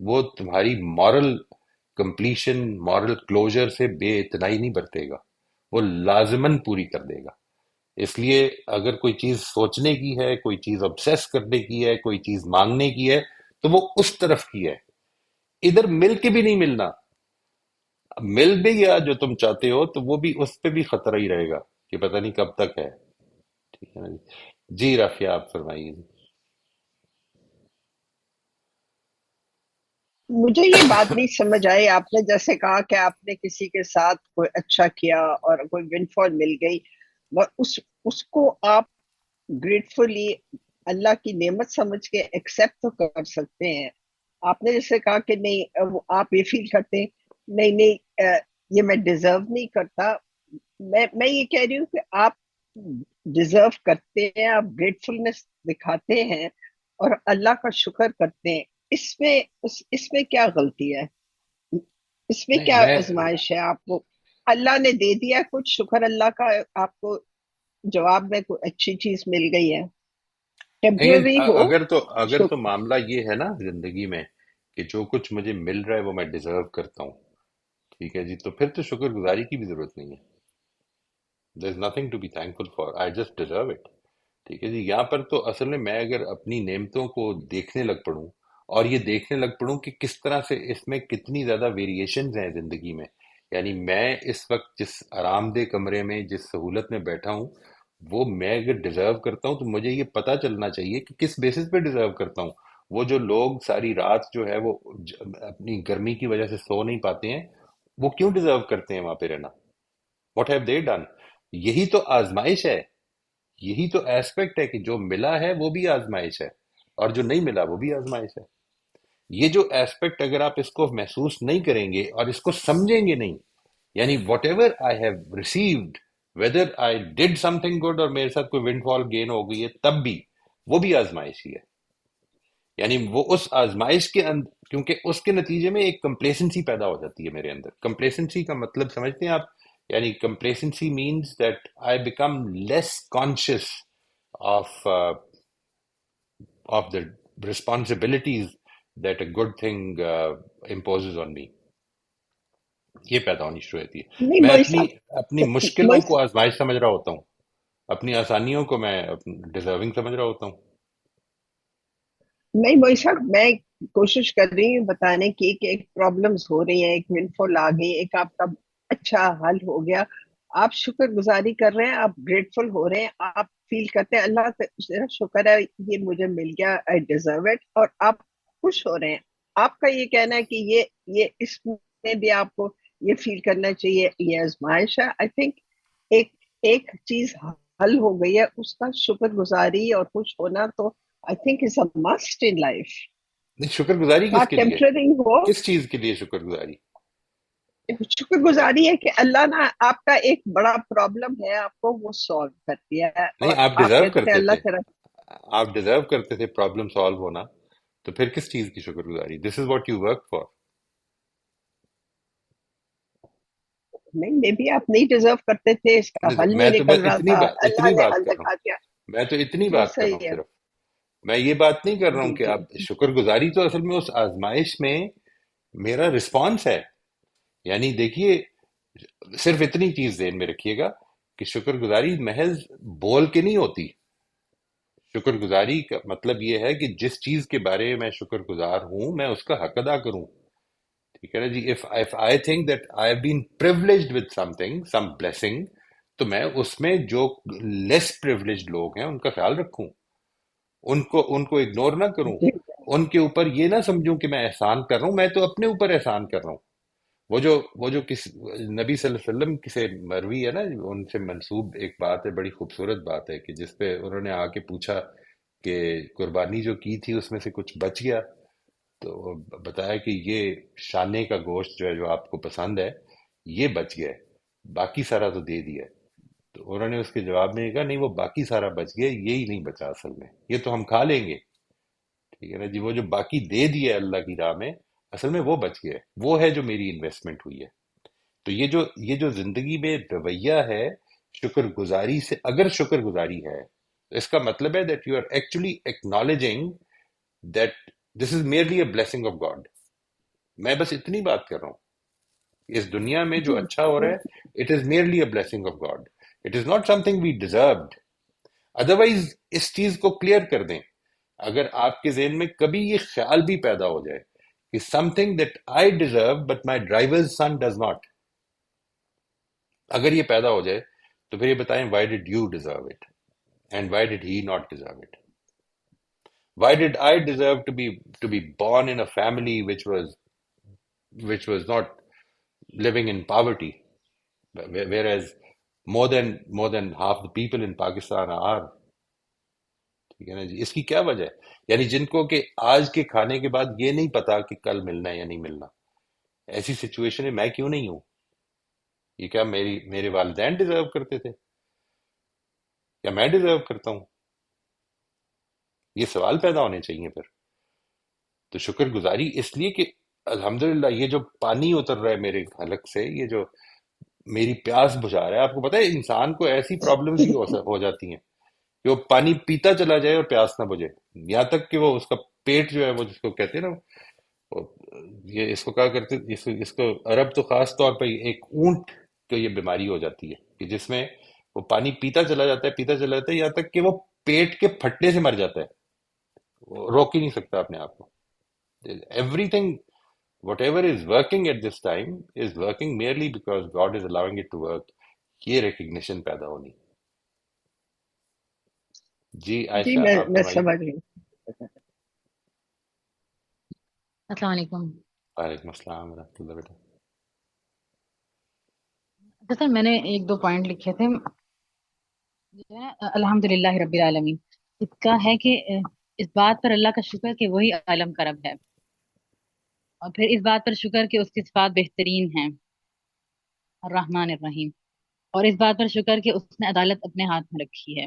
وہ تمہاری مورل کمپلیشن، مورل کلوجر سے بے اتنائی نہیں برتے گا، وہ لازماً پوری کر دے گا۔ اس لیے اگر کوئی چیز سوچنے کی ہے، کوئی چیز obsess کرنے کی ہے، کوئی چیز مانگنے کی ہے، تو وہ اس طرف کی ہے، ادھر مل کے بھی نہیں ملنا۔ مل بھی گیا جو تم چاہتے ہو تو وہ بھی، اس پہ بھی خطرہ ہی رہے گا کہ پتہ نہیں کب تک ہے۔ ٹھیک ہے نا جی؟ جی رافیہ آپ فرمائیے جی۔ مجھے یہ بات نہیں سمجھ آئی، آپ نے جیسے کہا کہ آپ نے کسی کے ساتھ کوئی اچھا کیا اور کوئی ون فال مل گئی، اور اس کو آپ گریٹفلی اللہ کی نعمت سمجھ کے ایکسپٹ تو کر سکتے ہیں۔ آپ نے جیسے کہا کہ نہیں، آپ یہ فیل کرتے ہیں نہیں نہیں یہ میں ڈیزرو نہیں کرتا، میں یہ کہہ رہی ہوں کہ آپ ڈیزرو کرتے ہیں، آپ گریٹفلنس دکھاتے ہیں اور اللہ کا شکر کرتے ہیں، اس میں کیا غلطی ہے؟ اس میں نہیں کیا میں آزمائش ہے؟ آپ کو اللہ نے دے دیا کچھ، شکر اللہ کا، آپ کو جواب میں کوئی اچھی چیز مل گئی ہے، نہیں، ٹیمپرری ہو۔ اگر تو معاملہ یہ ہے نا زندگی میں کہ جو کچھ مجھے مل رہا ہے وہ میں ڈیزرو کرتا ہوں، ٹھیک ہے جی، تو پھر تو شکر گزاری کی بھی ضرورت نہیں ہے۔ There is nothing to be thankful for, I just deserve it. ٹھیک ہے جی، یہاں پر تو اصل میں اگر اپنی نعمتوں کو دیکھنے لگ پڑوں اور یہ دیکھنے لگ پڑوں کہ کس طرح سے اس میں کتنی زیادہ ویریشنز ہیں زندگی میں، یعنی میں اس وقت جس آرام دہ کمرے میں، جس سہولت میں بیٹھا ہوں، وہ میں اگر ڈیزرو کرتا ہوں تو مجھے یہ پتا چلنا چاہیے کہ کس بیسس پہ ڈیزرو کرتا ہوں۔ وہ جو لوگ ساری رات جو ہے وہ اپنی گرمی کی وجہ سے سو نہیں پاتے ہیں، وہ کیوں ڈیزرو کرتے ہیں وہاں پہ رہنا؟ What have they done? یہی تو آزمائش ہے، یہی تو ایسپیکٹ ہے کہ جو ملا ہے وہ بھی آزمائش ہے اور جو نہیں ملا وہ بھی آزمائش ہے۔ یہ جو ایسپیکٹ اگر آپ اس کو محسوس نہیں کریں گے اور اس کو سمجھیں گے نہیں، یعنی whatever I have received, whether I did something good اور میرے ساتھ کوئی ونڈ فال گین ہو گئی ہے، تب بھی وہ بھی آزمائش ہی ہے۔ یعنی وہ اس آزمائش کے اندر، کیونکہ اس کے نتیجے میں ایک کمپلیسنسی پیدا ہو جاتی ہے میرے اندر۔ کمپلیسنسی کا مطلب سمجھتے ہیں آپ؟ یعنی complacency means that I become less conscious of the responsibilities that a good thing imposes on me۔ یہ پیدا ہونی شروع ہوتی ہے۔ نہیں میں موئی اپنی صاحب، مشکلوں کو آزمائش سمجھ رہا ہوتا ہوں، اپنی آسانیوں کو میں ڈیزرونگ سمجھ رہا ہوتا ہوں۔ نہیں موئی صاحب، میں کوشش کر رہی ہوں بتانے کی کہ ایک پرابلمز ہو رہی ہیں، ایک ونڈفال آ گئی، ایک آپ کا اچھا حل ہو گیا، آپ شکر گزاری کر رہے ہیں، آپ گریٹفل ہو رہے ہیں، آپ فیل کرتے ہیں اللہ کا شکر ہے یہ مجھے مل گیا، آئی ڈیزرو اٹ، اور آپ خوش ہو رہے ہیں۔ آپ کا یہ کہنا ہے کہ یہ اس میں بھی آپ کو یہ فیل کرنا چاہیے یہ آزمائش ہے۔ آئی تھنک ایک ایک چیز حل ہو گئی ہے، اس کا شکر گزاری اور خوش ہونا تو I think it's a must in life۔ نہیں، شکر گزاری کس بات کے لیے؟ ٹیمپرری ہو، کس چیز کے لیے شکر گزاری؟ شکر گزاری ہے کہ اللہ نے آپ کا ایک بڑا پرابلم ہے، آپ کو وہ سالو کر دیا ہے، نہیں، اور آپ آپ ڈیزرو کہتے ہیں کرتے تھے، اللہ کرا۔ آپ ڈیزرو کرتے تھے پرابلم سالو ہونا، تو پھر کس چیز کی شکر گزاری؟ This is what you work for. نہیں، میں بھی آپ نہیں ڈیزرو کرتے تھے، اس کا حل میں نہیں تو بس نکل رہا اتنی تھا، بات اللہ اتنی نے بات حل کر رہا ہوں، دکھا دیا۔ میں تو اتنی جی بات کر رہا ہوں صحیح ہے، صرف۔ میں یہ بات نہیں کر رہا ہوں جی کہ جی آپ شکر گزاری تو اصل میں اس آزمائش میں میرا رسپانس ہے۔ یعنی دیکھیے، صرف اتنی چیز ذہن میں رکھیے گا کہ شکر گزاری محض بول کے نہیں ہوتی۔ شکر گزاری کا مطلب یہ ہے کہ جس چیز کے بارے میں شکر گزار ہوں میں اس کا حق ادا کروں۔ ٹھیک ہے نا جی؟ if I think that I have been privileged with something, some blessing، تو میں اس میں جو لیس privileged لوگ ہیں ان کا خیال رکھوں، ان کو اگنور نہ کروں، جی۔ ان کے اوپر یہ نہ سمجھوں کہ میں احسان کر رہا ہوں، میں تو اپنے اوپر احسان کر رہا ہوں۔ وہ جو کس نبی صلی اللہ علیہ وسلم سے مروی ہے نا، ان سے منسوب ایک بات ہے، بڑی خوبصورت بات ہے، کہ جس پہ انہوں نے آ کے پوچھا کہ قربانی جو کی تھی اس میں سے کچھ بچ گیا، تو بتایا کہ یہ شانے کا گوشت جو ہے، جو آپ کو پسند ہے، یہ بچ گیا ہے، باقی سارا تو دے دیا ہے۔ تو انہوں نے اس کے جواب میں کہا نہیں، وہ باقی سارا بچ گیا، یہی نہیں بچا اصل میں، یہ تو ہم کھا لیں گے۔ ٹھیک ہے نا جی؟ وہ جو باقی دے دیا ہے اللہ کی راہ میں، اصل میں وہ بچ گیا ہے، وہ ہے جو میری انویسٹمنٹ ہوئی ہے۔ تو یہ جو زندگی میں رویہ ہے شکر گزاری سے، اگر شکر گزاری ہے تو اس کا مطلب ہے that you are actually acknowledging that this is merely a blessing of God. میں بس اتنی بات کر رہا ہوں، اس دنیا میں جو جی اچھا ہو رہا ہے it is merely a blessing of God, it is not something we deserved. Otherwise اس چیز کو کلیئر کر دیں. اگر آپ کے ذہن میں کبھی یہ خیال بھی پیدا ہو جائے کہ something that I deserve but my driver son does not, اگر یہ پیدا ہو جائے تو پھر یہ بتائیں why did you deserve it and why did he not deserve it. Why did I deserve to be born in a family which was not living in poverty, whereas more than half the people in Pakistan are. ٹھیک ہے نا جی. اس کی کیا وجہ ہے؟ یعنی جن کو کہ آج کے کھانے کے بعد یہ نہیں پتا کہ کل ملنا ہے یا نہیں ملنا، ایسی سچویشن میں میں کیوں نہیں ہوں؟ یہ کیا میرے والدین ڈیزرو کرتے تھے یا میں ڈیزرو کرتا ہوں؟ یہ سوال پیدا ہونے چاہیے پھر. تو شکر گزاری اس لیے کہ الحمدللہ یہ جو پانی اتر رہا ہے میرے حلق سے، یہ جو میری پیاس بجھا رہا ہے. آپ کو پتا ہے انسان کو ایسی پرابلمز بھی ہو جاتی ہیں کہ وہ پانی پیتا چلا جائے اور پیاس نہ بجھے، یہاں تک کہ وہ اس کا پیٹ جو ہے وہ جس کو کہتے ہیں نا، یہ اس کو کہا کرتے، اس کو عرب تو خاص طور پہ ایک اونٹ کو یہ بیماری ہو جاتی ہے کہ جس میں وہ پانی پیتا چلا جاتا ہے یہاں تک کہ وہ پیٹ کے پھٹنے سے مر جاتا ہے، وہ روک ہی نہیں سکتا اپنے آپ کو. Everything whatever is working at this time is working merely because God is allowing it to work. یہ ریکگنیشن پیدا ہونی. جی جی عائشہ آپ میں فرمائیے. سمجھ گئی. السلام علیکم. وعلیکم السلام ورحمۃ اللہ. بیٹا سر میں نے ایک دو پوائنٹ لکھے تھے جو ہے الحمد للہ رب العالمین. اس کا ہے کہ اس بات پر اللہ کا شکر کہ وہی عالم کا رب ہے، اور پھر اس بات پر شکر کہ اس کی صفات بہترین ہیں، الرحمن الرحیم، اور اس بات پر شکر کہ اس نے عدالت اپنے ہاتھ میں رکھی ہے.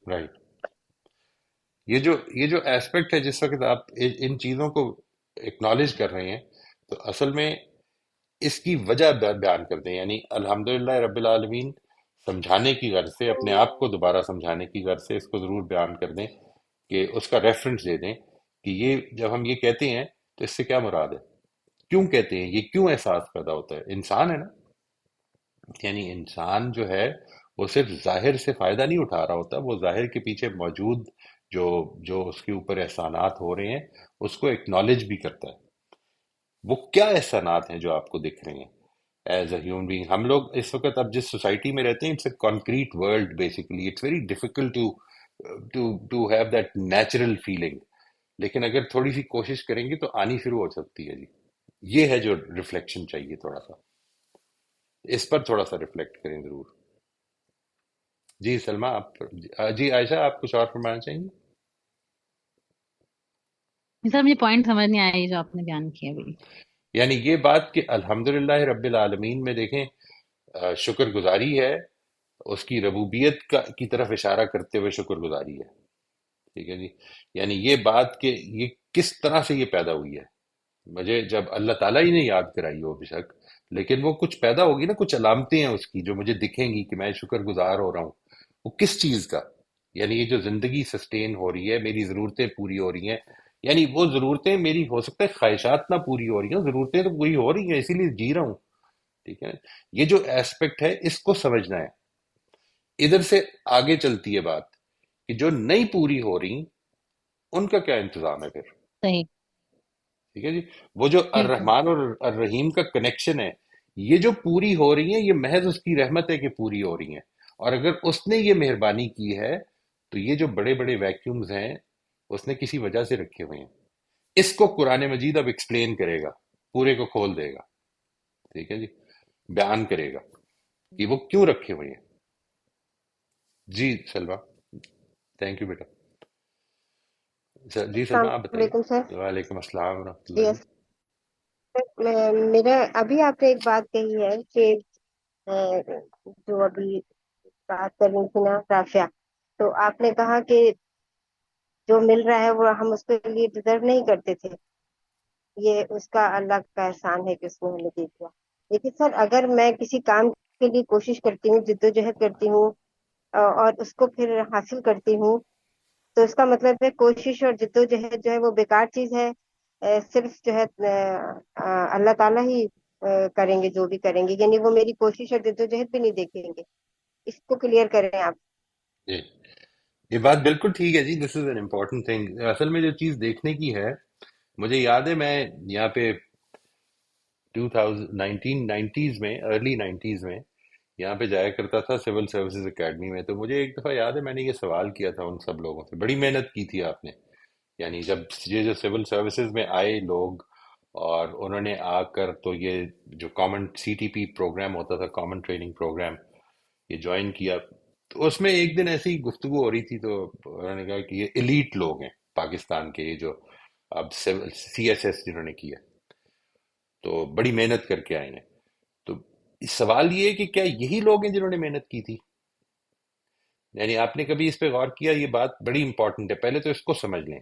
رائٹ. یہ جو ایسپیکٹ ہے جس وقت آپ ان چیزوں کو اکنالج کر رہے ہیں تو اصل میں اس کی وجہ بیان کر دیں. یعنی الحمدللہ رب العالمین سمجھانے کی غرض سے، اپنے آپ کو دوبارہ سمجھانے کی غرض سے اس کو ضرور بیان کر دیں کہ اس کا ریفرنس دے دیں کہ یہ جب ہم یہ کہتے ہیں تو اس سے کیا مراد ہے، کیوں کہتے ہیں، یہ کیوں احساس پیدا ہوتا ہے. انسان ہے نا، یعنی انسان جو ہے وہ صرف ظاہر سے فائدہ نہیں اٹھا رہا ہوتا، وہ ظاہر کے پیچھے موجود جو اس کے اوپر احسانات ہو رہے ہیں اس کو اکنالج بھی کرتا ہے. وہ کیا احسانات ہیں جو آپ کو دکھ رہے ہیں ایز اے ہیومن بینگ؟ ہم لوگ اس وقت اب جس سوسائٹی میں رہتے ہیں it's a concrete world basically, it's very difficult to have that natural feeling. لیکن اگر تھوڑی سی کوشش کریں گے تو آنی شروع ہو سکتی ہے. جی یہ ہے جو ریفلیکشن چاہیے، تھوڑا سا اس پر تھوڑا سا ریفلیکٹ کریں ضرور. جی سلمہ آپ. جی عائشہ آپ کچھ اور فرمانا چاہیں گے؟ سر مجھے پوائنٹ سمجھ نہیں آیا یہ جو آپ نے بیان کیا ابھی. یعنی یہ بات کہ الحمدللہ رب العالمین میں دیکھیں شکر گزاری ہے، اس کی ربوبیت کی طرف اشارہ کرتے ہوئے شکر گزاری ہے. ٹھیک ہے جی. یعنی یہ بات کہ یہ کس طرح سے یہ پیدا ہوئی ہے، مجھے جب اللہ تعالیٰ ہی نے یاد کرائی ہو بے شک، لیکن وہ کچھ پیدا ہوگی نا، کچھ علامتیں ہیں اس کی جو مجھے دکھیں گی کہ میں شکر گزار ہو رہا ہوں. وہ کس چیز کا؟ یعنی یہ جو زندگی سسٹین ہو رہی ہے، میری ضرورتیں پوری ہو رہی ہیں، یعنی وہ ضرورتیں میری ہو سکتا ہے خواہشات نہ پوری ہو رہی ہیں، ضرورتیں تو پوری ہو رہی ہیں اسی لیے جی رہا ہوں. ٹھیک ہے. یہ جو ایسپیکٹ ہے اس کو سمجھنا ہے. ادھر سے آگے چلتی ہے بات کہ جو نہیں پوری ہو رہی ان کا کیا انتظام ہے پھر. صحیح. ٹھیک ہے جی. وہ جو بالکل. الرحمن اور الرحیم کا کنیکشن ہے، یہ جو پوری ہو رہی ہیں یہ محض اس کی رحمت ہے کہ پوری ہو رہی ہیں. اور اگر اس نے یہ مہربانی کی ہے تو یہ جو بڑے بڑے ویکیومز ہیں اس نے کسی وجہ سے رکھے ہوئے ہیں. اس کو قرآن مجید اب ایکسپلین کرے گا، پورے کو کھول دے گا. ٹھیک ہے جی. بیان کرے گا کہ وہ کیوں رکھے ہوئے ہیں. جی سلوا. تھینک یو بیٹا. جی السلام سلما آپ بتائیے. علیکم سر. وعلیکم السلام ورحمۃ اللہ. یس میرا ابھی آپ نے ایک بات کہی ہے کہ جو ابھی بات کر رہی تھی نا رافعہ، تو آپ نے کہا کہ جو مل رہا ہے وہ ہم اس کے لیے ڈیزرو نہیں کرتے تھے، یہ اس کا اللہ کا احسان ہے کہ اس نے ہمیں دے دیا. لیکن سر اگر میں کسی کام کے لیے کوشش کرتی ہوں، جدوجہد کرتی ہوں اور اس کو پھر حاصل کرتی ہوں، تو اس کا مطلب ہے کوشش اور جدوجہد جو ہے وہ بیکار چیز ہے. صرف جو ہے اللہ تعالیٰ ہی کریں گے جو بھی کریں گے، یعنی وہ میری کوشش اور جدوجہد بھی نہیں دیکھیں گے. اس کو کلیئر کریں آپ. جی یہ بات بالکل ٹھیک ہے جی. This is an important thing. اصل میں جو چیز دیکھنے کی ہے، مجھے یاد ہے میں یہاں پہ 1990s میں، ارلی 90s میں یہاں پہ جایا کرتا تھا سول سروسز اکیڈمی میں. تو مجھے ایک دفعہ یاد ہے میں نے یہ سوال کیا تھا ان سب لوگوں سے. بڑی محنت کی تھی آپ نے، یعنی جب یہ جو سول سروسز میں آئے لوگ اور انہوں نے آ کر تو یہ جو کامن CTP پروگرام ہوتا تھا، کامن ٹریننگ پروگرام، یہ جوائن کیا. تو اس میں ایک دن ایسی ہی گفتگو ہو رہی تھی، تو انہوں نے کہا کہ یہ ایلیٹ لوگ ہیں پاکستان کے، یہ جو اب CSS جنہوں نے کیا تو بڑی محنت کر کے آئے ہیں. تو سوال یہ ہے کہ کیا یہی لوگ ہیں جنہوں نے محنت کی تھی؟ یعنی آپ نے کبھی اس پہ غور کیا؟ یہ بات بڑی امپورٹنٹ ہے. پہلے تو اس کو سمجھ لیں،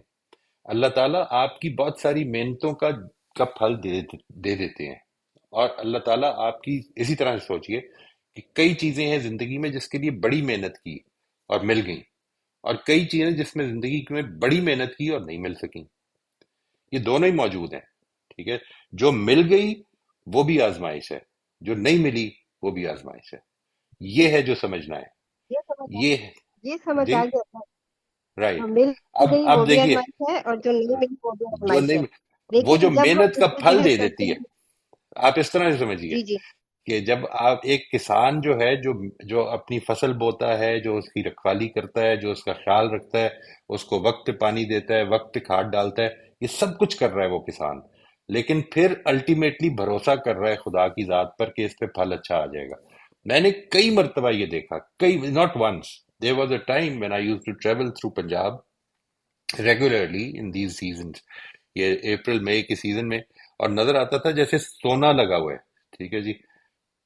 اللہ تعالیٰ آپ کی بہت ساری محنتوں کا پھل دے دیتے ہیں. اور اللہ تعالیٰ آپ کی اسی طرح سے سوچئے کہ کئی چیزیں ہیں زندگی میں جس کے لیے بڑی محنت کی اور مل گئیں، اور کئی چیزیں جس میں زندگی میں بڑی محنت کی اور نہیں مل سکیں. یہ دونوں ہی موجود ہیں. ٹھیک ہے، جو مل گئی وہ بھی آزمائش ہے، جو نہیں ملی وہ بھی آزمائش ہے. یہ ہے جو سمجھنا ہے. یہ سمجھ یہ ہے یہ سمجھ جی، آ گیا تھا. جو رائٹ. مل گئی وہ اب بھی دیکھیے، آزمائش ہے اور جو نہیں ملی وہ بھی جو آزمائش ہے. نہیں، وہ جو لیکن جب ہم محنت کا پھل جدوجہد دے کرتے دیتی ہے، ہیں. آپ اس طرح سے سمجھیے جی جی. کہ جب آپ ایک کسان جو ہے، جو اپنی فصل بوتا ہے، جو اس کی رکھوالی کرتا ہے، جو اس کا خیال رکھتا ہے، اس کو وقت پہ پانی دیتا ہے، وقت پہ کھاد ڈالتا ہے، یہ سب کچھ کر رہا ہے وہ کسان. لیکن پھر الٹیمیٹلی بھروسہ کر رہا ہے خدا کی ذات پر کہ اس پہ پھل اچھا آ جائے گا. میں نے کئی مرتبہ یہ دیکھا، not once. there was a time when I used to travel through Punjab regularly in these seasons، یہ اپریل مئی کے سیزن میں، اور نظر آتا تھا جیسے سونا لگا ہوا ہے. ٹھیک ہے جی.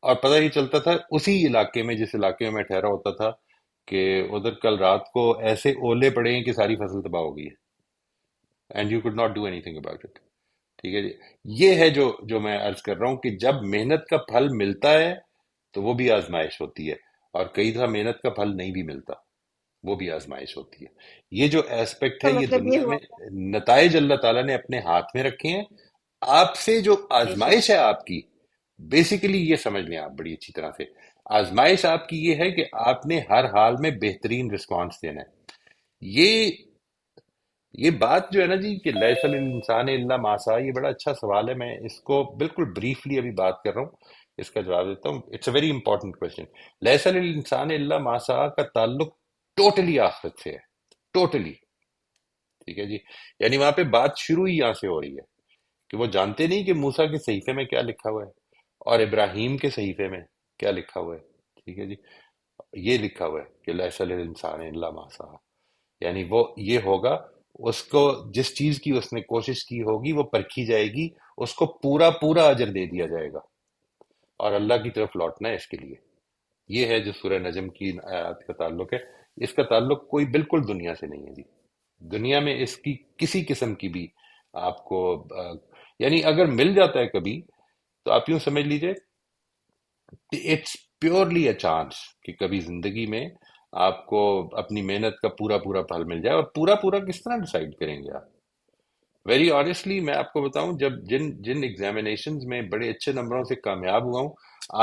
اور پتہ ہی چلتا تھا اسی علاقے میں، جس علاقے میں ٹھہرا ہوتا تھا، کہ ادھر کل رات کو ایسے اولے پڑے ہیں کہ ساری فصل تباہ ہو گئی ہے، and you could not do anything about it. ٹھیک ہے جی. یہ ہے جو میں عرض کر رہا ہوں کہ جب محنت کا پھل ملتا ہے تو وہ بھی آزمائش ہوتی ہے، اور کئی دفعہ محنت کا پھل نہیں بھی ملتا، وہ بھی آزمائش ہوتی ہے. یہ جو ایسپیکٹ کا ہے، یہ مطلب یہ دنیا ہوا میں نتائج اللہ تعالیٰ نے اپنے ہاتھ میں رکھے ہیں. آپ سے جو بے شک. آزمائش ہے آپ کی، بیسیکلی یہ سمجھ لیں آپ بڑی اچھی طرح سے، آزمائش آپ کی یہ ہے کہ آپ نے ہر حال میں بہترین رسپانس دینا ہے. یہ بات جو ہے نا جی، کہ لیس الانسان الا ما سعی، یہ بڑا اچھا سوال ہے. میں اس کو بالکل بریفلی ابھی بات کر رہا ہوں، اس کا جواب دیتا ہوں. It's a very important question. لیس الانسان الا ما سعی کا تعلق ٹوٹلی آخرت سے ہے، ٹوٹلی. ٹھیک ہے جی. یعنی وہاں پہ بات شروع ہی یہاں سے ہو رہی ہے کہ وہ جانتے نہیں کہ موسیٰ کے صحیفے میں کیا لکھا ہوا ہے اور ابراہیم کے صحیفے میں کیا لکھا ہوا ہے. ٹھیک ہے جی. یہ لکھا ہوا ہے کہ لیس الانسان الا ما سعی، یعنی وہ یہ ہوگا، اس کو جس چیز کی اس نے کوشش کی ہوگی وہ پرکھی جائے گی، اس کو پورا پورا اجر دے دیا جائے گا، اور اللہ کی طرف لوٹنا ہے اس کے لیے. یہ ہے جو سورہ نجم کی آیات کا تعلق ہے. اس کا تعلق کوئی بالکل دنیا سے نہیں ہے جی. دنیا میں اس کی کسی قسم کی بھی آپ کو یعنی اگر مل جاتا ہے کبھی، تو آپ یوں سمجھ لیجئے کہ اٹس پیورلی اے چانس کہ کبھی زندگی میں آپ کو اپنی محنت کا پورا پورا پھل مل جائے. اور پورا پورا کس طرح ڈیسائیڈ کریں گے آپ؟ ویری آنیسٹلی میں آپ کو بتاؤں، جب جن ایگزامینیشنز میں بڑے اچھے نمبروں سے کامیاب ہوا ہوں،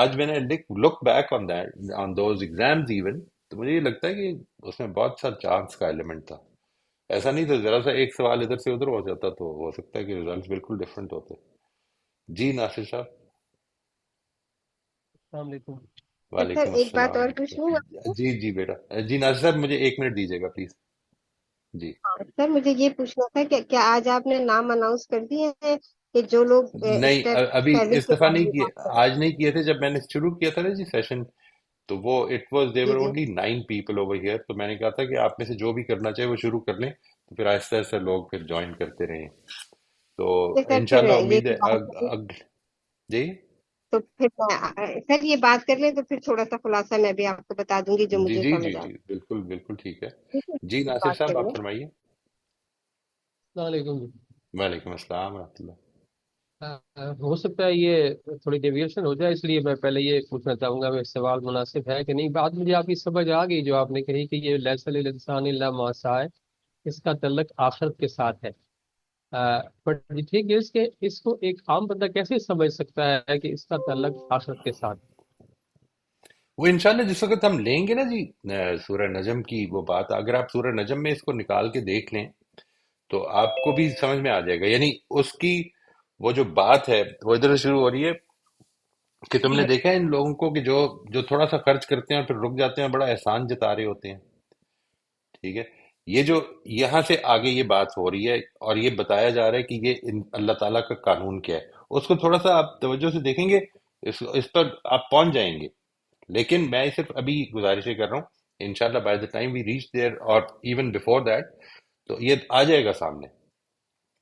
آج میں نے look back on those exams even, تو مجھے یہ لگتا ہے کہ اس میں بہت سا چانس کا ایلیمنٹ تھا. ایسا نہیں تھا ذرا سا ایک سوال ادھر سے ادھر ہو جاتا تو ہو سکتا ہے کہ ریزلٹس بالکل ڈفرینٹ ہوتے. جی ناصر صاحب. السلام علیکم. سر وعلیکم ایک بات السلام اور ورحمۃ پوچھوں آپ اللہ. کو. جی جی بیٹا. جی ناصر صاحب مجھے 1 منٹ دیجیے گا پلیز. جی سر مجھے یہ پوچھنا تھا کہ کیا آج آپ نے نام اناؤنس کر دیے ہیں کہ جو لوگ نہیں، اسٹیپ ابھی 7 اس کے دفعہ بارے نہیں میں کیے، بات کر آج نہیں کیے تھے. جب میں نے شروع کیا تھا نا جی سیشن، تو وہ اٹ واز جی دیور جی اونلی 9 پیپل اوور ہیئر. تو میں نے کہا تھا کہ آپ میں سے جو بھی کرنا چاہے وہ شروع کر لیں، تو پھر آہستہ آہستہ لوگ پھر جوائن کرتے رہیں. تو سر پھر انشاءاللہ یہ امید ہے بھی بات کریں جی تو پھر سر یہ بات کر لیں تو پھر تھوڑا سا خلاصہ میں بھی آپ کو بتا دوں گی جو جی مجھے جی سمجھ جی آئے. جی بالکل بالکل ٹھیک ہے. ٹھیک ہے جی پھر ناصر بات صاحب کریں آپ گے. فرمائیے. السلام علیکم. وعلیکم السلام ورحمۃ اللہ. ہو سکتا ہے یہ تھوڑی ڈیویشن ہو جائے، اس لیے میں پہلے یہ پوچھنا چاہوں گا، میں سوال مناسب ہے کہ نہیں۔ بات مجھے آپ کی سمجھ آ گئی جو آپ نے کہی کہ یہ لیس الانسان الا ما سعی، اس کا تعلق آخرت کے ساتھ ہے۔ بٹ ٹھیک ہے، اس کو ایک عام بندہ کیسے سمجھ سکتا ہے کہ اس کا تعلق آخرت کے ساتھ؟ وہ انشاءاللہ جس وقت ہم لیں گے نا جی سورہ نجم کی وہ بات، اگر آپ سورہ نجم میں اس کو نکال کے دیکھ لیں تو آپ کو بھی سمجھ میں آ جائے گا، یعنی اس کی وہ جو بات ہے وہ ادھر سے شروع ہو رہی ہے کہ تم نے دیکھا ہے ان لوگوں کو کہ جو جو تھوڑا سا خرچ کرتے ہیں اور پھر رک جاتے ہیں، بڑا احسان جتا رہے ہوتے ہیں، ٹھیک ہے۔ یہ جو یہاں سے آگے یہ بات ہو رہی ہے اور یہ بتایا جا رہا ہے کہ یہ اللہ تعالیٰ کا قانون کیا ہے، اس کو تھوڑا سا آپ توجہ سے دیکھیں گے، اس پر آپ پہنچ جائیں گے۔ لیکن میں صرف ابھی گزارش یہ کر رہا ہوں، انشاءاللہ by the time we reach there اور ایون بفور دیٹ، تو یہ آ جائے گا سامنے،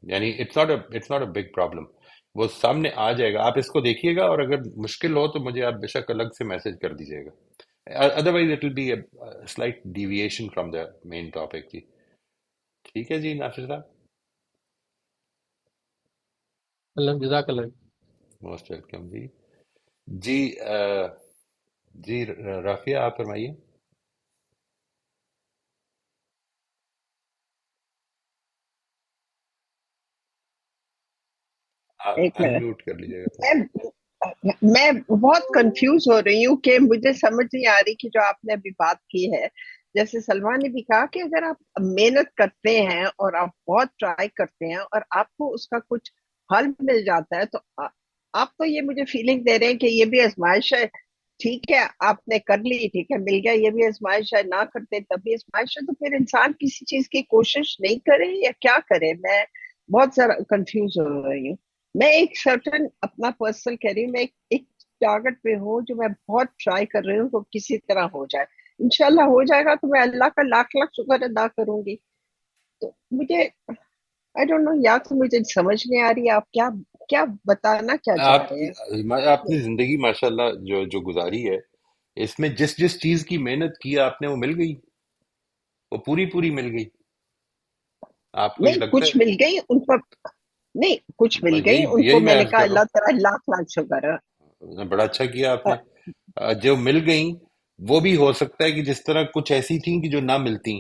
یعنی it's not a big problem, وہ سامنے آ جائے گا۔ آپ اس کو دیکھیے گا اور اگر مشکل ہو تو مجھے آپ بے شک الگ سے میسج کر دیجیے گا، otherwise it will be a slight deviation from the main topic جی۔ ٹھیک ہے جی ناصر صاحب، اللہ جزاک اللہ۔ موسٹ ویلکم جی۔ جی جی رافیہ آپ فرمائیے، آپ ایک منٹ، انمیوٹ کر لیجیے گا تھوڑا۔ میں بہت کنفیوز ہو رہی ہوں کہ مجھے سمجھ نہیں آ رہی کہ جو آپ نے ابھی بات کی ہے، جیسے سلمان نے بھی کہا کہ اگر آپ محنت کرتے ہیں اور آپ بہت ٹرائی کرتے ہیں اور آپ کو اس کا کچھ حل مل جاتا ہے تو آپ تو یہ مجھے فیلنگ دے رہے ہیں کہ یہ بھی آزمائش ہے، ٹھیک ہے آپ نے کر لی، ٹھیک ہے مل گیا، یہ بھی آزمائش ہے، نہ کرتے تب بھی آزمائش ہے، تو پھر انسان کسی چیز کی کوشش نہیں کرے یا کیا کرے؟ میں بہت زیادہ کنفیوز ہو رہی ہوں۔ میں ایک سرٹن اپنا پرسنل کہہ رہی ہوں، میں ایک ٹارگٹ پہ ہوں جو میں بہت ٹرائی کر رہی ہوں کہ کسی طرح ہو جائے، انشاءاللہ ہو جائے گا تو میں اللہ کا لاکھ لاکھ شکر ادا کروں گی۔ تو مجھے آئی ڈونٹ نو، یا تو مجھے سمجھ نہیں آ رہی ہے آپ کیا کیا بتانا کیا چاہ آپ رہے کی ہیں۔ آپ نے زندگی ماشاءاللہ جو جو گزاری ہے، اس میں جس جس چیز کی محنت کی آپ نے وہ مل گئی، وہ پوری پوری مل گئی، آپ کو یہ نہیں لگتا کچھ مل گئی ان کو، نہیں کچھ مل ہے؟ گئی ان یہی کو، میں میں نے عرض کہا کر رہا اللہ تعالیٰ لاکھ لاکھ شکر ہے۔ ہوں، بڑا اچھا کیا آپ نے۔ جو مل گئیں وہ بھی ہو سکتا ہے کہ جس طرح کچھ ایسی تھیں کہ جو نہ ملتی،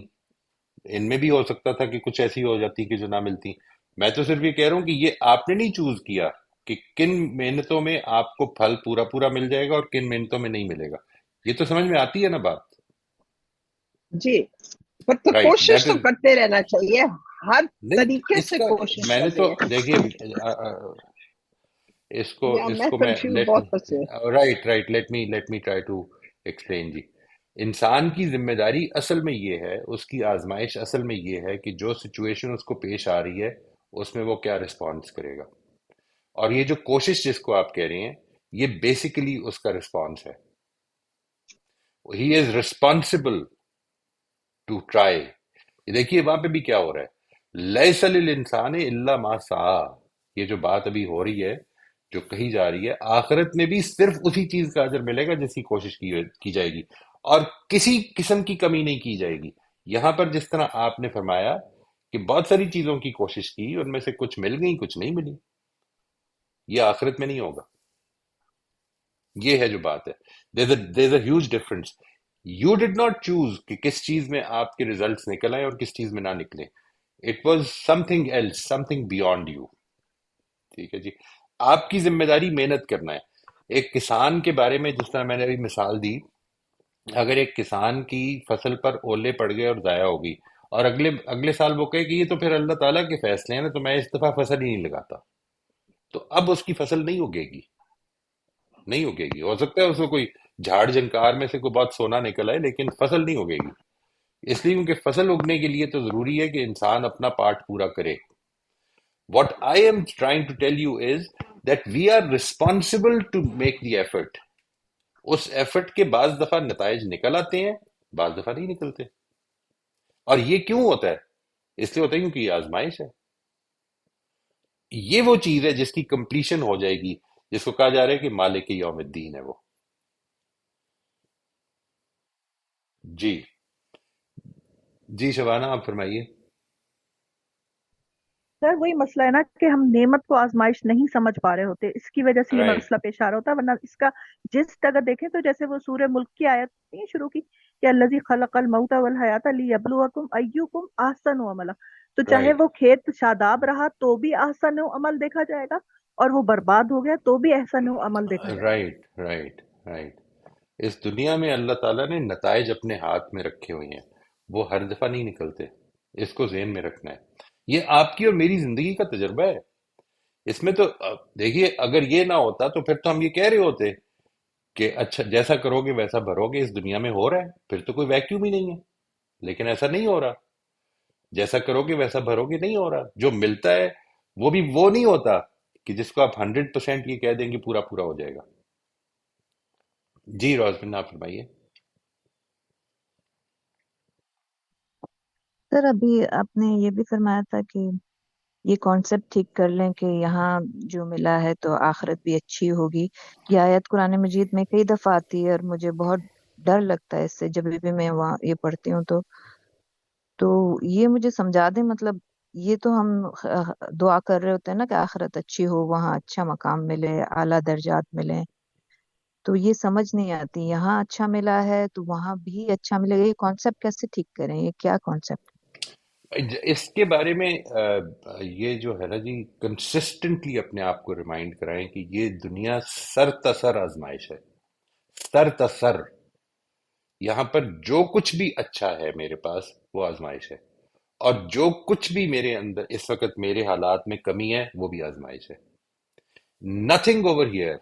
ان میں بھی ہو سکتا تھا کہ کچھ ایسی ہو جاتی کہ جو نہ ملتی۔ میں تو صرف یہ کہہ رہا ہوں کہ یہ آپ نے نہیں چوز کیا کہ کن محنتوں میں آپ کو پھل پورا پورا مل جائے گا اور کن محنتوں میں نہیں ملے گا، یہ تو سمجھ میں آتی ہے نا بات؟ جی، پر تو رائٹ، کوشش دیٹ تو از کرتے رہنا چاہیے، ہر نہیں، طریقے اس سے کا کوشش میں نے کرنی تو ہے۔ دیکھیے یا اس میں کو میں کنفیوز لیٹ بہت پھنسے۔ Right let me try to explain جی۔ انسان کی ذمہ داری اصل میں یہ ہے، اس کی آزمائش اصل میں یہ ہے کہ جو سچویشن اس کو پیش آ رہی ہے اس میں وہ کیا رسپانس کرے گا، اور یہ جو کوشش جس کو آپ کہہ رہے ہیں یہ بیسیکلی اس کا رسپانس ہے، ہی از ریسپانسبل ٹو ٹرائی۔ دیکھیے وہاں پہ بھی کیا ہو رہا ہے، لیس للانسان الا ما سعی، یہ جو بات ابھی ہو رہی ہے جو کہی جا رہی ہے، آخرت میں بھی صرف اسی چیز کا اجر ملے گا جس کی کوشش کی جائے گی، اور کسی قسم کی کمی نہیں کی جائے گی۔ یہاں پر جس طرح آپ نے فرمایا کہ بہت ساری چیزوں کی کوشش کی، ان میں سے کچھ مل گئی کچھ نہیں ملی، یہ آخرت میں نہیں ہوگا، یہ ہے جو بات ہے۔ there's a huge difference. You did not choose کہ کس چیز میں آپ کے ریزلٹس نکل آئے اور کس چیز میں نہ نکلے، it was something else, something beyond you, ٹھیک ہے جی۔ آپ کی ذمہ داری محنت کرنا ہے۔ ایک کسان کے بارے میں جس طرح میں نے ابھی مثال دی، اگر ایک کسان کی فصل پر اولے پڑ گئے اور ضائع ہو گئی، اور اگلے سال وہ کہے کہ یہ تو پھر اللہ تعالیٰ کے فیصلے ہیں نا، تو میں اس دفعہ فصل ہی نہیں لگاتا، تو اب اس کی فصل نہیں اگے گی، نہیں اگے گی۔ ہو سکتا ہے اس کو کوئی جھاڑ جھنکار میں سے کوئی بہت سونا نکل آئے، لیکن فصل نہیں اگے گی، اس لیے کیونکہ فصل اگنے کے لیے تو ضروری ہے کہ انسان اپنا پارٹ پورا کرے۔ What I am trying to tell you is that we are responsible to make the effort. اس ایفرٹ کے بعض دفعہ نتائج نکل آتے ہیں، بعض دفعہ نہیں نکلتے، اور یہ کیوں ہوتا ہے؟ اس لیے ہوتا ہے کیونکہ یہ آزمائش ہے۔ یہ وہ چیز ہے جس کی کمپلیشن ہو جائے گی، جس کو کہا جا رہا ہے کہ مالک یوم الدین ہے وہ۔ جی جی شبانہ آپ فرمائیے۔ سر وہی مسئلہ ہے نا کہ ہم نعمت کو آزمائش نہیں سمجھ پا رہے ہوتے، اس کی وجہ سے یہ رائٹ مسئلہ پیش آ رہا ہوتا ہے، ورنہ اس کا جس اگر دیکھیں تو جیسے وہ سورہ ملک کی آیت نہیں شروع کی کہ الذی خلق الموت والحیات لیبلوکم ایکم احسن عملا، تو چاہے رائٹ وہ کھیت شاداب رہا تو بھی احسن عمل دیکھا جائے گا، اور وہ برباد ہو گیا تو بھی احسن عمل دیکھا جائے گا۔ رائٹ رائٹ رائٹ اس دنیا میں اللہ تعالیٰ نے نتائج اپنے ہاتھ میں رکھے ہوئے ہیں، وہ ہر دفعہ نہیں نکلتے، اس کو ذہن میں رکھنا ہے۔ یہ آپ کی اور میری زندگی کا تجربہ ہے، اس میں تو دیکھیے اگر یہ نہ ہوتا تو پھر تو ہم یہ کہہ رہے ہوتے کہ اچھا جیسا کرو گے ویسا بھرو گے، اس دنیا میں ہو رہا ہے، پھر تو کوئی ویکیوم ہی نہیں ہے، لیکن ایسا نہیں ہو رہا، جیسا کرو گے ویسا بھرو گے نہیں ہو رہا، جو ملتا ہے وہ بھی وہ نہیں ہوتا کہ جس کو آپ 100% یہ کہہ دیں گے پورا پورا ہو جائے گا۔ جی روزمن آپ فرمائیے۔ سر ابھی آپ نے یہ بھی فرمایا تھا کہ یہ کانسیپٹ ٹھیک کر لیں کہ یہاں جو ملا ہے تو آخرت بھی اچھی ہوگی۔ یہ آیت قرآن مجید میں کئی دفعہ آتی ہے اور مجھے بہت ڈر لگتا ہے اس سے، جب بھی میں وہاں یہ پڑھتی ہوں تو یہ مجھے سمجھا دیں، مطلب یہ تو ہم دعا کر رہے ہوتے ہیں نا کہ آخرت اچھی ہو، وہاں اچھا مقام ملے، اعلیٰ درجات ملیں، تو یہ سمجھ نہیں آتی، یہاں اچھا ملا ہے تو وہاں بھی اچھا ملے گا، یہ کانسیپٹ کیسے ٹھیک کریں؟ یہ کیا کانسیپٹ؟ اس کے بارے میں یہ جو ہے نا جی، کنسسٹنٹلی اپنے آپ کو ریمائنڈ کرائیں کہ یہ دنیا سر تسر آزمائش ہے، سر تسر، یہاں پر جو کچھ بھی اچھا ہے میرے پاس وہ آزمائش ہے، اور جو کچھ بھی میرے اندر اس وقت میرے حالات میں کمی ہے وہ بھی آزمائش ہے۔ نتھنگ اوور ہیئر،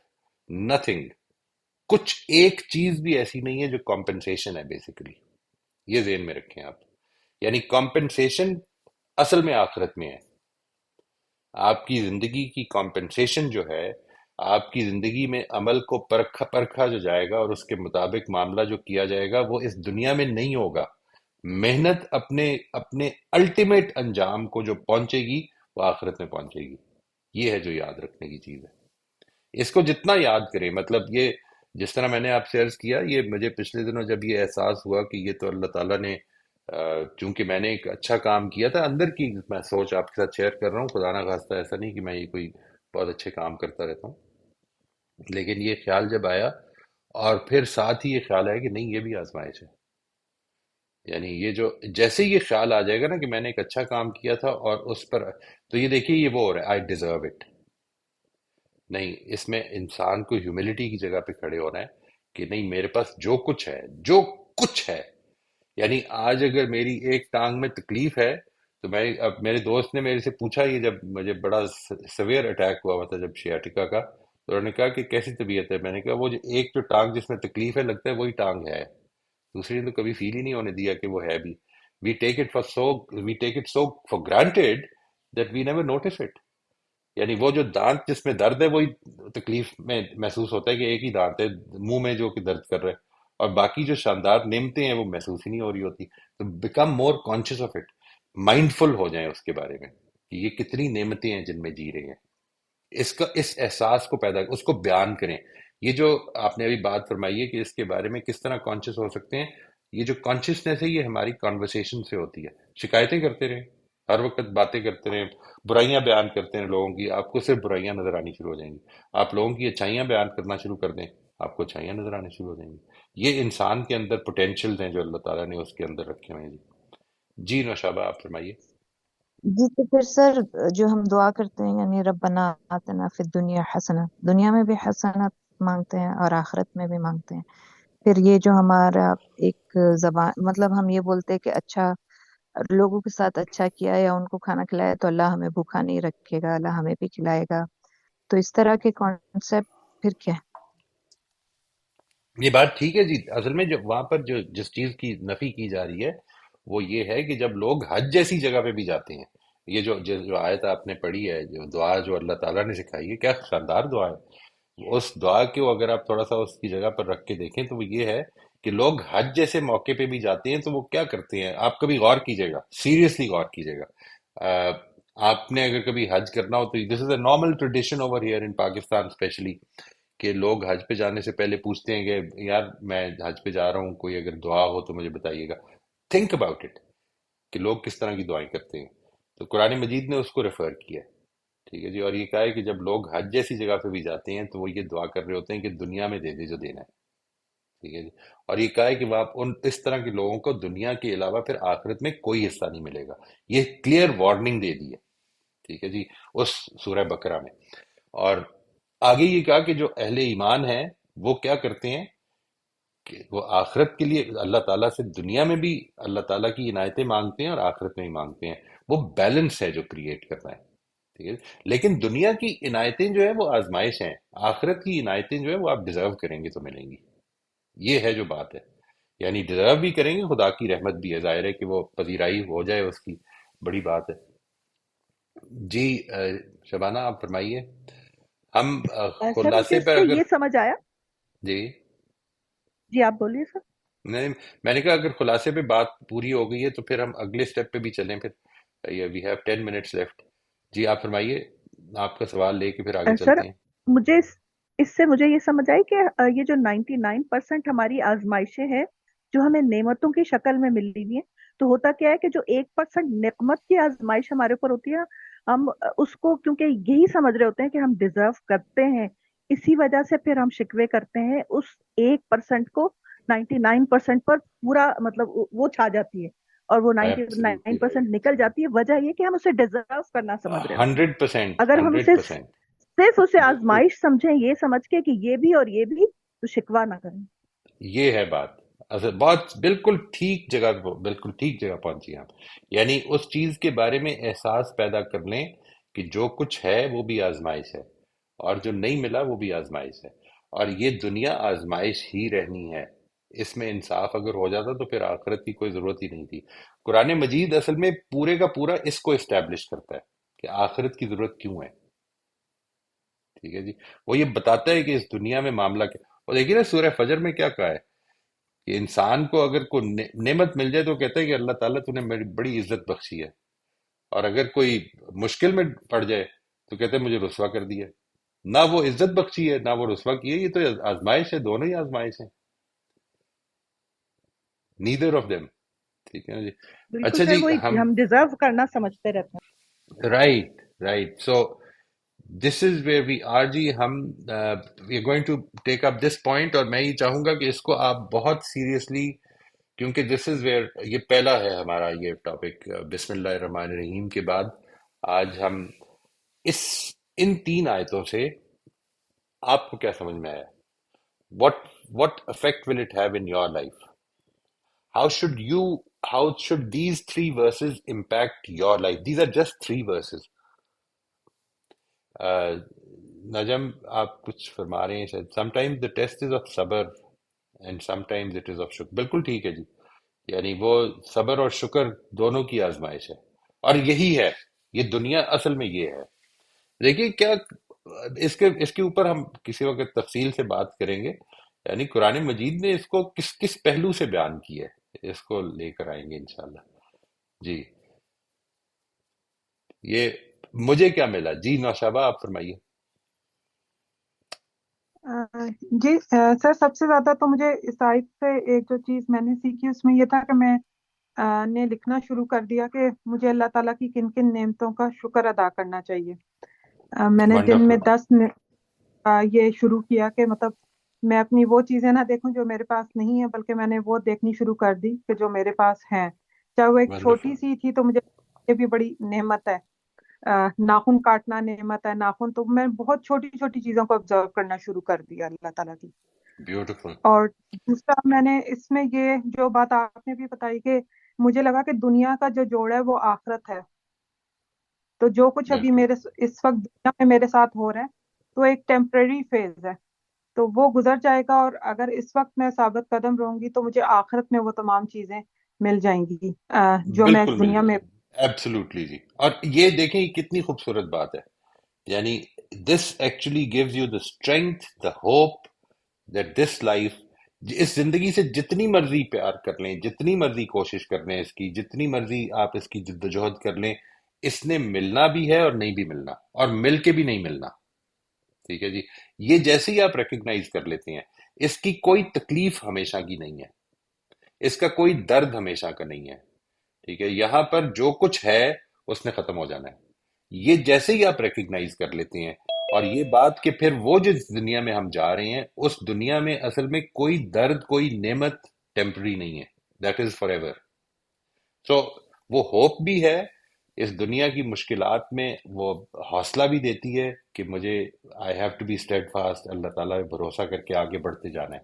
نتھنگ، کچھ ایک چیز بھی ایسی نہیں ہے جو کمپنسیشن ہے بیسیکلی، یہ ذہن میں رکھیں آپ، یعنی کمپنسیشن اصل میں آخرت میں ہے۔ آپ کی زندگی کی کمپنسیشن جو ہے، آپ کی زندگی میں عمل کو پرکھا جو جائے گا اور اس کے مطابق معاملہ جو کیا جائے گا وہ اس دنیا میں نہیں ہوگا، محنت اپنے الٹیمیٹ انجام کو جو پہنچے گی وہ آخرت میں پہنچے گی، یہ ہے جو یاد رکھنے کی چیز ہے۔ اس کو جتنا یاد کریں، مطلب یہ جس طرح میں نے آپ سے عرض کیا، یہ مجھے پچھلے دنوں جب یہ احساس ہوا کہ یہ تو اللہ تعالیٰ نے چونکہ میں نے ایک اچھا کام کیا تھا، اندر کی میں سوچ آپ کے ساتھ شیئر کر رہا ہوں، خدا نہ خواستہ ایسا نہیں کہ میں یہ کوئی بہت اچھے کام کرتا رہتا ہوں، لیکن یہ خیال جب آیا، اور پھر ساتھ ہی یہ خیال آیا کہ نہیں یہ بھی آزمائش ہے، یعنی یہ جو جیسے یہ خیال آ جائے گا نا کہ میں نے ایک اچھا کام کیا تھا اور اس پر، تو یہ دیکھیے یہ وہ ہو رہا ہے، آئی ڈیزرو اٹ، نہیں، اس میں انسان کو ہیوملٹی کی جگہ پہ کھڑے ہونا ہے کہ نہیں، میرے پاس جو کچھ ہے، جو کچھ ہے، یعنی آج اگر میری ایک ٹانگ میں تکلیف ہے تو میں، اب میرے دوست نے میرے سے پوچھا، یہ جب مجھے بڑا سویئر اٹیک ہوا تھا جب شیاٹکا کا، تو انہوں نے کہا کہ کیسی طبیعت ہے، میں نے کہا وہ جو ایک جو ٹانگ جس میں تکلیف ہے لگتا ہے وہی ٹانگ ہے، دوسری نے تو کبھی فیل ہی نہیں ہونے دیا کہ وہ ہے بھی۔ We take it so for granted that we never notice it, یعنی وہ جو دانت جس میں درد ہے وہی تکلیف میں محسوس ہوتا ہے کہ ایک ہی دانت ہے منہ میں جو کہ درد کر رہا ہے، اور باقی جو شاندار نعمتیں ہیں وہ محسوس ہی نہیں ہو رہی ہوتی۔ تو become more conscious of it, mindful ہو جائیں اس کے بارے میں کہ یہ کتنی نعمتیں ہیں جن میں جی رہے ہیں، اس احساس کو پیدا، اس کو بیان کریں۔ یہ جو آپ نے ابھی بات فرمائی ہے کہ اس کے بارے میں کس طرح کانشیس ہو سکتے ہیں، یہ جو کانشیسنیس ہے یہ ہماری کانورسیشن سے ہوتی ہے، شکایتیں کرتے رہیں، ہر وقت باتیں کرتے رہیں، برائیاں بیان کرتے ہیں لوگوں کی، آپ کو صرف برائیاں نظر آنی شروع ہو جائیں گی، آپ لوگوں کی اچھائیاں بیان کرنا شروع کر دیں، آپ کو اچھائیاں نظر آنے شروع ہو جائیں گی۔ یہ انسان کے اندر پوٹینشیلز ہیں جو اللہ تعالیٰ نے اس کے اندر رکھے ہوئے ہیں۔ جی جی نوشابہ آپ فرمائیے۔ جی تو پھر سر جو ہم دعا کرتے ہیں یعنی ربنا آتنا فی الدنیا حسنہ، دنیا میں بھی حسنات مانگتے ہیں اور آخرت میں بھی مانگتے ہیں، پھر یہ جو ہمارا ایک زبان، مطلب ہم یہ بولتے ہیں کہ اچھا لوگوں کے ساتھ اچھا کیا یا ان کو کھانا کھلایا تو اللہ ہمیں بھوکا نہیں رکھے گا، اللہ ہمیں بھی کھلائے گا، تو اس طرح کے کانسیپٹ پھر کیا ہے؟ یہ بات ٹھیک ہے جی، اصل میں جو وہاں پر جو جس چیز کی نفی کی جا رہی ہے وہ یہ ہے کہ جب لوگ حج جیسی جگہ پہ بھی جاتے ہیں، یہ جو آیت آپ نے پڑھی ہے، جو دعا جو اللہ تعالیٰ نے سکھائی ہے، کیا شاندار دعا ہے، اس دعا کو اگر آپ تھوڑا سا اس کی جگہ پر رکھ کے دیکھیں تو وہ یہ ہے کہ لوگ حج جیسے موقع پہ بھی جاتے ہیں تو وہ کیا کرتے ہیں، آپ کبھی غور کیجئے گا، سیریسلی غور کیجئے گا، آپ نے اگر کبھی حج کرنا ہو تو this is a normal tradition over here in Pakistan especially, کہ لوگ حج پہ جانے سے پہلے پوچھتے ہیں کہ یار میں حج پہ جا رہا ہوں، کوئی اگر دعا ہو تو مجھے بتائیے گا۔ تھنک اباؤٹ اٹ کہ لوگ کس طرح کی دعائیں کرتے ہیں، تو قرآن مجید نے اس کو ریفر کیا ہے، ٹھیک ہے جی. اور یہ کہا ہے کہ جب لوگ حج جیسی جگہ پہ بھی جاتے ہیں تو وہ یہ دعا کر رہے ہوتے ہیں کہ دنیا میں دے دے جو دینا ہے، ٹھیک ہے جی. اور یہ کہا ہے کہ وہ آپ اس طرح کے لوگوں کو دنیا کے علاوہ پھر آخرت میں کوئی حصہ نہیں ملے گا. یہ کلیئر وارننگ دے دی ہے، ٹھیک ہے جی، اس سورہ بقرہ میں. اور آگے یہ کہا کہ جو اہل ایمان ہیں وہ کیا کرتے ہیں کہ وہ آخرت کے لیے اللہ تعالیٰ سے دنیا میں بھی اللہ تعالیٰ کی عنایتیں مانگتے ہیں اور آخرت میں بھی مانگتے ہیں. وہ بیلنس ہے جو کریٹ کرنا ہے، ٹھیک ہے. لیکن دنیا کی عنایتیں جو ہے وہ آزمائش ہیں، آخرت کی عنایتیں جو ہے وہ آپ ڈیزرو کریں گے تو ملیں گی. یہ ہے جو بات ہے، یعنی ڈیزرو بھی کریں گے، خدا کی رحمت بھی ہے، ظاہر ہے کہ وہ پذیرائی ہو جائے اس کی بڑی بات ہے. جی شبانہ آپ فرمائیے. ہم سر مجھے خلاصے اس پر سے اگر یہ سمجھ آیا. جی جی آپ بولیے سر. نہیں، میں نے کہا اگر خلاصے پہ بات پوری ہو گئی ہے تو پھر ہم اگلے سٹیپ پہ بھی چلیں. پھر وی ہیو 10 منٹس لیفٹ. جی آپ فرمائیے، آپ کا سوال لے کے پھر آگے سر چلتے ہیں. مجھے اس سے مجھے یہ سمجھ آئی کہ یہ جو 99% ہماری آزمائشیں ہیں جو ہمیں نعمتوں کی شکل میں مل رہی ہیں، تو ہوتا کیا ہے کہ جو 1% نعمت کی آزمائش ہمارے اوپر ہوتی ہے، ہم اس کو کیونکہ یہی سمجھ رہے ہوتے ہیں کہ ہم ڈیزرو کرتے ہیں، اسی وجہ سے پھر ہم شکوے کرتے ہیں اس 1% کو 99% پر پورا مطلب وہ چھا جاتی ہے اور وہ ایبسلیوٹلی 99% نکل جاتی ہے. وجہ یہ کہ ہم اسے ڈیزرو کرنا سمجھ رہے ہوتے ہیں. 100%. اگر ہم اسے 100%. صرف اسے بالکل آزمائش سمجھیں یہ سمجھ کے کہ یہ بھی اور یہ بھی، تو شکوہ نہ کریں. یہ ہے بات. بہت بالکل ٹھیک جگہ، بالکل ٹھیک جگہ پہنچی آپ. یعنی اس چیز کے بارے میں احساس پیدا کر لیں کہ جو کچھ ہے وہ بھی آزمائش ہے، اور جو نہیں ملا وہ بھی آزمائش ہے، اور یہ دنیا آزمائش ہی رہنی ہے. اس میں انصاف اگر ہو جاتا تو پھر آخرت کی کوئی ضرورت ہی نہیں تھی. قرآن مجید اصل میں پورے کا پورا اس کو اسٹیبلش کرتا ہے کہ آخرت کی ضرورت کیوں ہے، ٹھیک ہے جی. وہ یہ بتاتا ہے کہ اس دنیا میں معاملہ کیا. اور دیکھیے نا سورہ فجر میں کیا کہا ہے کہ انسان کو اگر کوئی نعمت مل جائے تو کہتا ہے کہ اللہ تعالیٰ تو نے میری بڑی عزت بخشی ہے، اور اگر کوئی مشکل میں پڑ جائے تو کہتے ہیں مجھے رسوا کر دیا. نہ وہ عزت بخشی ہے نہ وہ رسوا کی ہے، یہ تو آزمائش ہے، دونوں ہی آزمائش ہیں. نیدر آف دیم، ٹھیک ہے نا جی. بالکل اچھا سر، جی، وہی ہم ہم ڈیزرو کرنا سمجھتے رہتے ہیں. Right. So this is where we are جی. ہم we are going to take up this point, اور میں یہ چاہوں گا کہ اس کو آپ بہت سیریسلی، کیونکہ دس از ویئر یہ پہلا ہے ہمارا یہ ٹاپک بسم اللہ الرحمن الرحیم کے بعد. آج ہم ان 3 آیتوں سے آپ کو کیا سمجھ میں آیا؟ what effect will it have in your life? How should these 3 verses impact your life? These are just 3 verses. نجم آپ کچھ فرما رہے ہیں شاید. sometimes the test is of صبر and sometimes it is of شکر. بالکل ٹھیک ہے جی. یعنی وہ صبر اور شکر دونوں کی آزمائش ہے، اور یہی ہے، یہ دنیا اصل میں یہ ہے. دیکھیے کیا اس کے اوپر ہم کسی وقت تفصیل سے بات کریں گے. یعنی قرآن مجید نے اس کو کس پہلو سے بیان کیا ہے، اس کو لے کر آئیں گے انشاءاللہ. جی یہ مجھے کیا ملا؟ جی نوشابہ آپ فرمائیے. جی سر، سب سے زیادہ تو مجھے اس آیت سے ایک جو چیز میں نے سیکھی اس میں یہ تھا کہ میں نے لکھنا شروع کر دیا کہ مجھے اللہ تعالیٰ کی کن کن نعمتوں کا شکر ادا کرنا چاہیے. میں نے دن میں 10 یہ شروع کیا کہ مطلب میں اپنی وہ چیزیں نہ دیکھوں جو میرے پاس نہیں ہے، بلکہ میں نے وہ دیکھنی شروع کر دی کہ جو میرے پاس ہیں. چاہے وہ ایک چھوٹی سی تھی تو مجھے یہ بھی بڑی نعمت ہے. ناخن کاٹنا نعمت ہے، ناخن تو میں بہت چھوٹی چھوٹی چیزوں کو آبزرو کرنا شروع کر دیا اللہ تعالیٰ کی. بیوٹیفل. اور دوسرا میں نے اس میں یہ جو بات آپ نے بھی بتائی کہ مجھے لگا کہ دنیا کا جو جوڑ ہے وہ آخرت ہے. تو جو کچھ ابھی میرے اس وقت دنیا میں میرے ساتھ ہو رہا ہے تو ایک ٹیمپریری فیز ہے، تو وہ گزر جائے گا، اور اگر اس وقت میں ثابت قدم رہوں گی تو مجھے آخرت میں وہ تمام چیزیں مل جائیں گی جو میں اس دنیا میں. ایبسولوٹلی جی. اور یہ دیکھیں یہ کتنی خوبصورت بات ہے. یعنی this actually gives you the strength, the hope that this life, اس زندگی سے جتنی مرضی پیار کر لیں، جتنی مرضی کوشش کر لیں، اس کی جتنی مرضی آپ اس کی جد و جہد کر لیں، اس نے ملنا بھی ہے اور نہیں بھی ملنا، اور مل کے بھی نہیں ملنا. ٹھیک ہے جی. یہ جیسے ہی آپ ریکگنائز کر لیتے ہیں، اس کی کوئی تکلیف ہمیشہ کی نہیں ہے، اس کا کوئی درد ہمیشہ کا نہیں ہے. ٹھیک ہے. یہاں پر جو کچھ ہے اس نے ختم ہو جانا ہے. یہ جیسے ہی آپ ریکگنائز کر لیتے ہیں اور یہ بات کہ پھر وہ جو دنیا میں ہم جا رہے ہیں اس دنیا میں اصل میں کوئی درد کوئی نعمت ٹیمپرری نہیں ہے, دیٹ از فار ایور. سو وہ ہوپ بھی ہے اس دنیا کی مشکلات میں, وہ حوصلہ بھی دیتی ہے کہ مجھے I have to be steadfast, Allah تعالیٰ پہ بھروسہ کر کے آگے بڑھتے جانا ہے.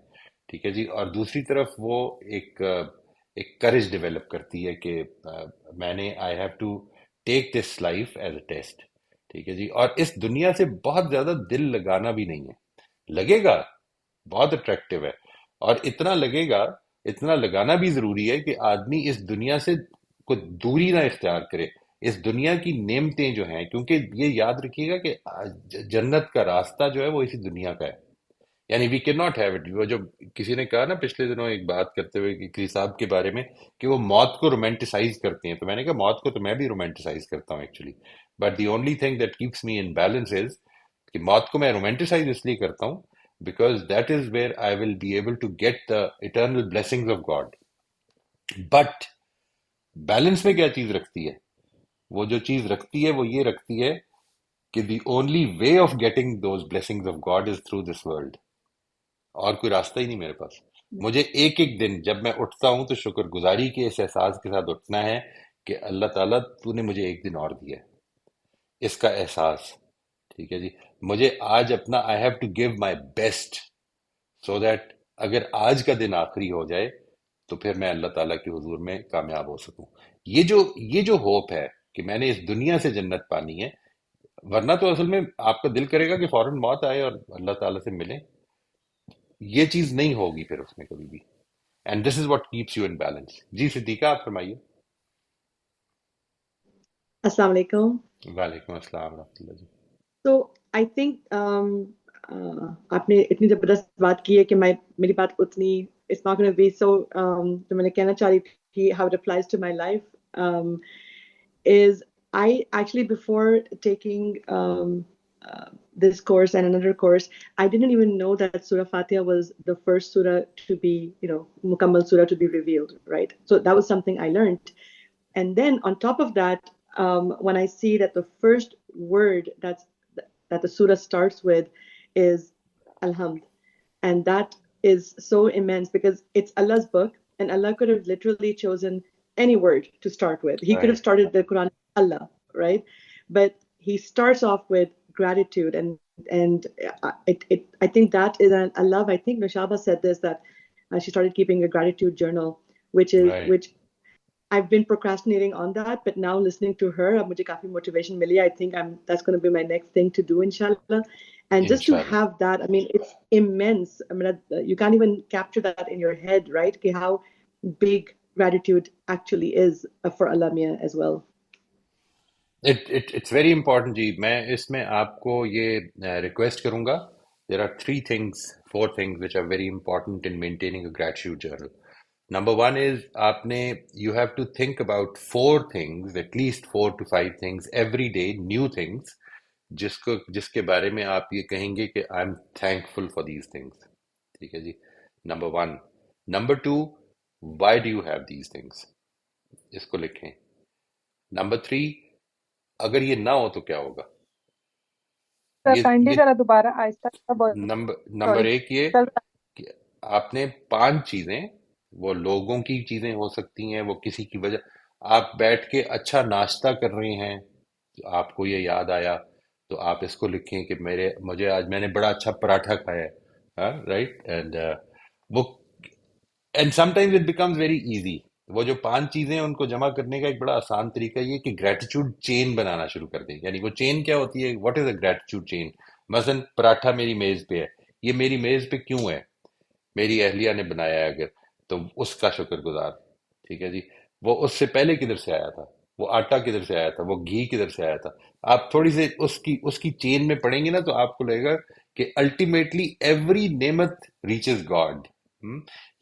ٹھیک ہے جی. اور دوسری طرف وہ ایک کرج ڈیولپ کرتی ہے کہ میں نے I have to take this life as a test. ٹھیک ہے جی. اور اس دنیا سے بہت زیادہ دل لگانا بھی نہیں ہے. لگے گا, بہت اٹریکٹیو ہے, اور اتنا لگے گا, اتنا لگانا بھی ضروری ہے کہ آدمی اس دنیا سے کوئی دوری نہ اختیار کرے. اس دنیا کی نعمتیں جو ہیں, کیونکہ یہ یاد رکھیے گا کہ جنت کا راستہ جو ہے وہ اسی دنیا کا ہے. یعنی we can not have it. وہ جو کسی نے کہا نا پچھلے دنوں ایک بات کرتے ہوئے کہ صاحب کے بارے میں کہ وہ موت کو رومانٹیسائز کرتے ہیں, تو میں نے کہا موت کو تو میں بھی رومانٹیسائز کرتا ہوں actually, but the only thing that keeps me in balance is کہ موت کو میں رومانٹیسائز اس لیے کرتا ہوں because that is where I will be able to get the eternal blessings of God. But balance میں کیا چیز رکھتی ہے؟ وہ جو چیز رکھتی ہے وہ یہ رکھتی ہے کہ the only way of getting those blessings of God is through this world. اور کوئی راستہ ہی نہیں میرے پاس. مجھے ایک ایک دن جب میں اٹھتا ہوں تو شکر گزاری کے اس احساس کے ساتھ اٹھنا ہے کہ اللہ تعالیٰ تو نے مجھے ایک دن اور دیا ہے, اس کا احساس. ٹھیک ہے جی. مجھے آج اپنا I have to give my best so that اگر آج کا دن آخری ہو جائے تو پھر میں اللہ تعالیٰ کے حضور میں کامیاب ہو سکوں. یہ جو ہوپ ہے کہ میں نے اس دنیا سے جنت پانی ہے, ورنہ تو اصل میں آپ کا دل کرے گا کہ فوراً موت آئے اور اللہ تعالیٰ سے ملے. یہ چیز نہیں ہوگی پھر اس میں کبھی بھی. And this is what keeps you in balance. جی صدیقہ آپ فرمائیے. السلام علیکم. وعلیکم السلام ورحمۃ اللہ جی. تو آئی تھنک آپ نے اتنی زبردست بات کی ہے کہ میری بات اتنی it's not gonna be so. جو میں نے کہنا چاہ رہی تھی how it applies to my life is I actually before taking this course and another course, I didn't even know that Surah Fatiha was the first surah to be, Mukammal surah to be revealed, right? So that was something I learned. And then on top of that, when I see that the first word that the surah starts with is Alhamd, and that is so immense because it's Allah's book, and Allah could have literally chosen any word to start with. He could have started the Quran Allah, right? But he starts off with gratitude, and I think that is a love. I think Nushaba said this, that she started keeping a gratitude journal, which I've been procrastinating on that, but now listening to her, mujhe kafi motivation mili. I think that's going to be my next thing to do, inshallah. And just to have that, I mean, it's immense. I mean, you can't even capture that in your head, right? How big gratitude actually is for Allah Mia as well. It's very important جی. میں اس میں آپ کو یہ request کروں گا. There are 4 things which are very important in maintaining a gratitude journal. Number 1 is you have to think about 4 things, at least 4 to 5 things every day, new things, جس کے بارے میں آپ یہ کہیں گے کہ I'm thankful for these things. ٹھیک ہے جی. Number 1. Number 2, why do you have these things? اس کو لکھیں. Number 3, اگر یہ نہ ہو تو کیا ہوگا. دوبارہ آہستہ. نمبر 1 یہ کہ آپ نے 5 چیزیں, وہ لوگوں کی چیزیں ہو سکتی ہیں, وہ کسی کی وجہ, آپ بیٹھ کے اچھا ناشتہ کر رہے ہیں, آپ کو یہ یاد آیا تو آپ اس کو لکھیں کہ مجھے آج میں نے بڑا اچھا پراٹھا کھایا ہے, right. And some times it becomes very easy. وہ جو 5 چیزیں ان کو جمع کرنے کا ایک بڑا آسان طریقہ یہ کہ گریٹیٹیوڈ چین بنانا شروع کر دیں. یعنی وہ چین کیا ہوتی ہے, واٹ از اے گریٹیٹیوڈ چین. مثلا پراٹھا میری میز پہ ہے, یہ میری میز پہ کیوں ہے, میری اہلیہ نے بنایا ہے اگر تو اس کا شکر گزار. ٹھیک ہے جی. وہ اس سے پہلے کدھر سے آیا تھا, وہ آٹا کدھر سے آیا تھا, وہ گھی کدھر سے آیا تھا. آپ تھوڑی سی اس کی چین میں پڑھیں گے نا تو آپ کو لگے گا کہ الٹیمیٹلی ایوری نعمت ریچز گاڈ.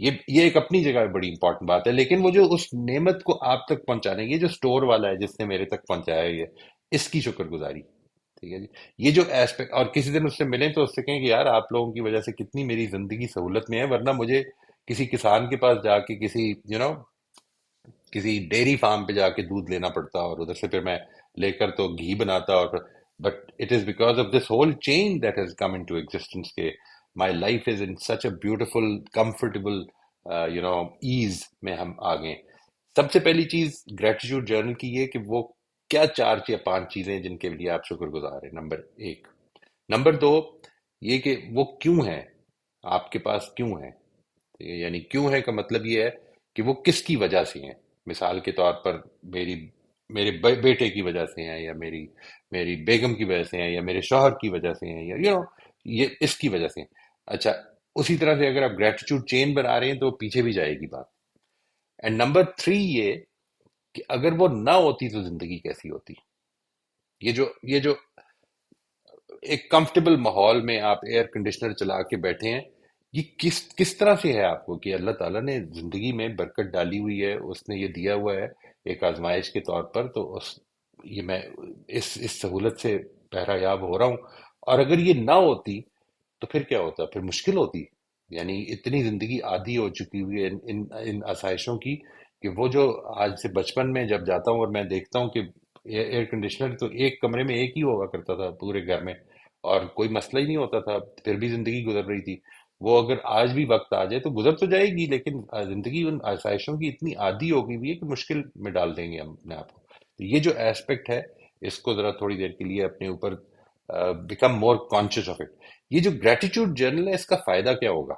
یہ ایک اپنی جگہ بڑی امپورٹنٹ بات ہے, لیکن وہ جو اس نعمت کو آپ تک پہنچانے کی, جو سٹور والا ہے جس نے میرے تک پہنچایا ہے, اس کی شکر گزاری. ٹھیک ہے جی. یہ جو ایسپیکٹ, اور کسی دن اس سے ملیں تو اس سے کہیں کہ یار آپ لوگوں کی وجہ سے کتنی میری زندگی سہولت میں ہے, ورنہ مجھے کسی کسان کے پاس جا کے کسی کسی ڈیری فارم پہ جا کے دودھ لینا پڑتا اور ادھر سے پھر میں لے کر تو گھی بناتا. اور but it is because of this whole chain that has come into existence کہ my life is in such a beautiful comfortable ease میں ہم آ گئے. سب سے پہلی چیز گریٹیٹیوڈ جرنل کی یہ کہ وہ کیا 4 یا 5 چیزیں جن کے لیے آپ شکر گزار ہیں. نمبر 1. نمبر 2 یہ کہ وہ کیوں ہیں, آپ کے پاس کیوں ہیں. یعنی کیوں ہے کا مطلب یہ ہے کہ وہ کس کی وجہ سے ہیں. مثال کے طور پر میرے بیٹے کی وجہ سے ہیں, یا میری بیگم کی وجہ سے ہیں, یا میرے شوہر کی وجہ سے ہیں, یا یہ اس کی وجہ سے ہیں. اچھا, اسی طرح سے اگر آپ گریٹیٹیوڈ چین بنا رہے ہیں تو پیچھے بھی جائے گی بات. اینڈ نمبر 3 یہ کہ اگر وہ نہ ہوتی تو زندگی کیسی ہوتی. یہ جو ایک کمفرٹیبل ماحول میں آپ ایئر کنڈیشنر چلا کے بیٹھے ہیں, یہ کس طرح سے ہے آپ کو کہ اللہ تعالیٰ نے زندگی میں برکت ڈالی ہوئی ہے, اس نے یہ دیا ہوا ہے ایک آزمائش کے طور پر, تو یہ میں اس سہولت سے بہرہ یاب ہو رہا ہوں. اور اگر یہ نہ ہوتی تو پھر کیا ہوتا, پھر مشکل ہوتی. یعنی اتنی زندگی عادی ہو چکی ہوئی ہے ان آسائشوں کی کہ وہ جو آج سے بچپن میں جب جاتا ہوں اور میں دیکھتا ہوں کہ ایئر کنڈیشنر تو ایک کمرے میں ایک ہی ہوا کرتا تھا پورے گھر میں, اور کوئی مسئلہ ہی نہیں ہوتا تھا, پھر بھی زندگی گزر رہی تھی. وہ اگر آج بھی وقت آ جائے تو گزر تو جائے گی, لیکن زندگی ان آسائشوں کی اتنی عادی ہو گئی ہوئی ہے کہ مشکل میں ڈال دیں گے ہم اپنے آپ کو. تو یہ جو ایسپیکٹ ہے اس کو ذرا تھوڑی دیر کے لیے اپنے اوپر become more conscious of it. یہ جو گریٹیٹیوڈ جرنل ہے اس کا فائدہ کیا ہوگا؟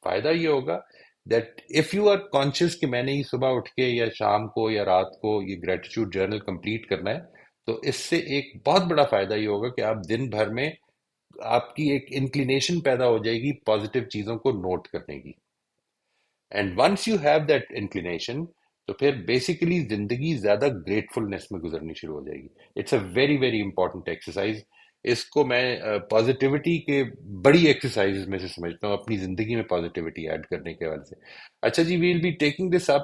فائدہ یہ ہوگا that if you are conscious کہ میں نے ہی صبح اٹھ کے یا شام کو یا رات کو یہ گریٹیٹیوڈ جرنل کمپلیٹ کرنا ہے, تو اس سے ایک بہت بڑا فائدہ یہ ہوگا کہ آپ دن بھر میں آپ کی ایک انکلینیشن پیدا ہو جائے گی پازیٹیو چیزوں کو نوٹ کرنے کی. And once you have that inclination تو پھر بیسیکلی زندگی زیادہ گریٹفلنس میں گزرنی شروع ہو جائے گی. It's a very very important exercise. اس کو میں پازیٹیوٹی کے بڑی ایکسرسائز میں سے سمجھتا ہوں, اپنی زندگی میں پازیٹیوٹی ایڈ کرنے کے حوالے سے. اچھا جی, ویل بی ٹیکنگ دس اپ.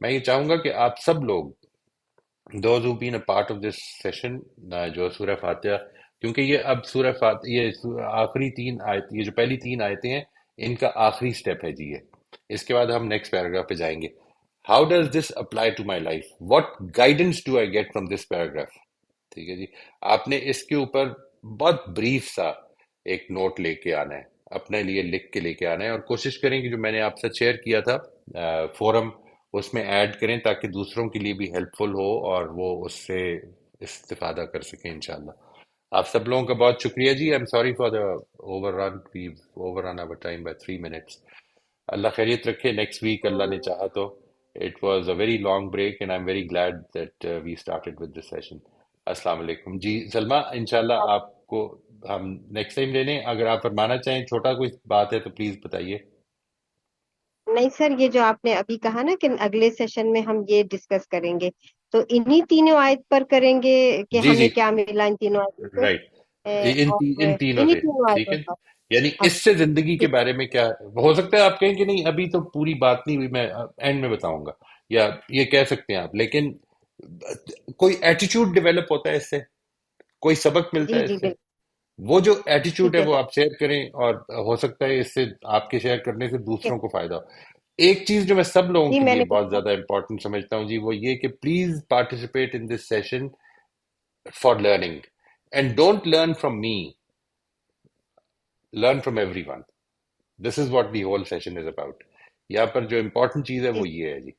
میں یہ چاہوں گا کہ آپ سب لوگ those who been a part of this session, جو سورہ فاتحہ, کیونکہ یہ اب سورہ فاتحہ یہ آخری 3 آیت, یہ جو پہلی 3 آیتیں ہیں ان کا آخری سٹیپ ہے جی یہ. اس کے بعد ہم نیکسٹ پیراگراف پہ جائیں گے. How does this apply to my life, what guidance do I get from this paragraph. ٹھیک ہے جی, آپ نے اس کے اوپر بہت بریف سا ایک نوٹ لے کے آنا ہے, اپنے لیے لکھ کے لے کے آنا ہے, اور کوشش کریں کہ جو میں نے آپ سے شیئر کیا تھا فورم اس میں ایڈ کریں تاکہ دوسروں کے لیے بھی ہیلپ فل ہو اور وہ اس سے استفادہ کر سکیں انشاءاللہ. آپ سب لوگوں کا بہت شکریہ جی. I'm sorry for the overrun, we overrun our time by 3 minutes. Allah خیریت رکھے. نیکسٹ ویک اللہ نے چاہا تو. It was a very long break and I am very glad that we started with this session. السلام علیکم جی. سلمہ, انشاءاللہ آپ کو ہم نیکسٹ ٹائم لے لیں. اگر آپ فرمانا چاہیں چھوٹا کوئی بات ہے تو پلیز بتائیے. نہیں سر, یہ جو آپ نے ابھی کہا نا کہ اگلے سیشن میں ہم یہ ڈسکس کریں گے, تو انہی تینوں آیت پر کریں گے کہ جی ہمیں جی کیا ملا ان تینوں آیت سے, رائٹ, اور ان تینوں انہی سے. تینوں ٹھیک ہے آیتوں جی, پر. یعنی اس سے زندگی کے ٹھیک, بارے میں کیا ہو سکتا ہے آپ کہیں کہ نہیں ابھی تو پوری بات نہیں ہوئی, میں اینڈ میں بتاؤں گا, یا یہ کہہ سکتے ہیں آپ, لیکن کوئی ایٹیچیوڈ ڈیولپ ہوتا ہے اس سے, کوئی سبق ملتا جی ہے جی اس سے. بالکل وہ جو ایٹیچیوڈ ٹھیک ہے ہے وہ سر. آپ شیئر کریں, اور ہو سکتا ہے اس سے آپ کے شیئر کرنے سے ٹھیک ہے دوسروں کو فائدہ ہو. ایک چیز جو میں سب لوگوں جی, کے میں لیے نے بہت کہا زیادہ امپورٹنٹ سمجھتا ہوں جی, وہ یہ کہ please participate in this session for learning, and don't learn from me, learn from every one. This is what the whole session is about. یہاں پر جو امپورٹنٹ چیز ہے جی وہ یہ ہے جی.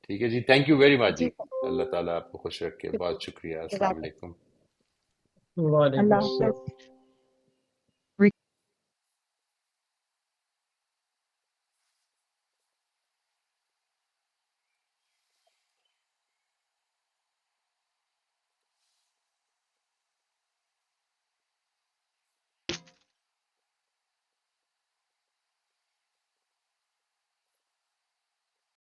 ٹھیک ہے جی, تھینک یو ویری مچ جی جی. اللہ تعالیٰ آپ کو خوش رکھے. سر, بہت شکریہ. السلام جزاک علیکم. وعلیکم اللہ السلام. حافظ.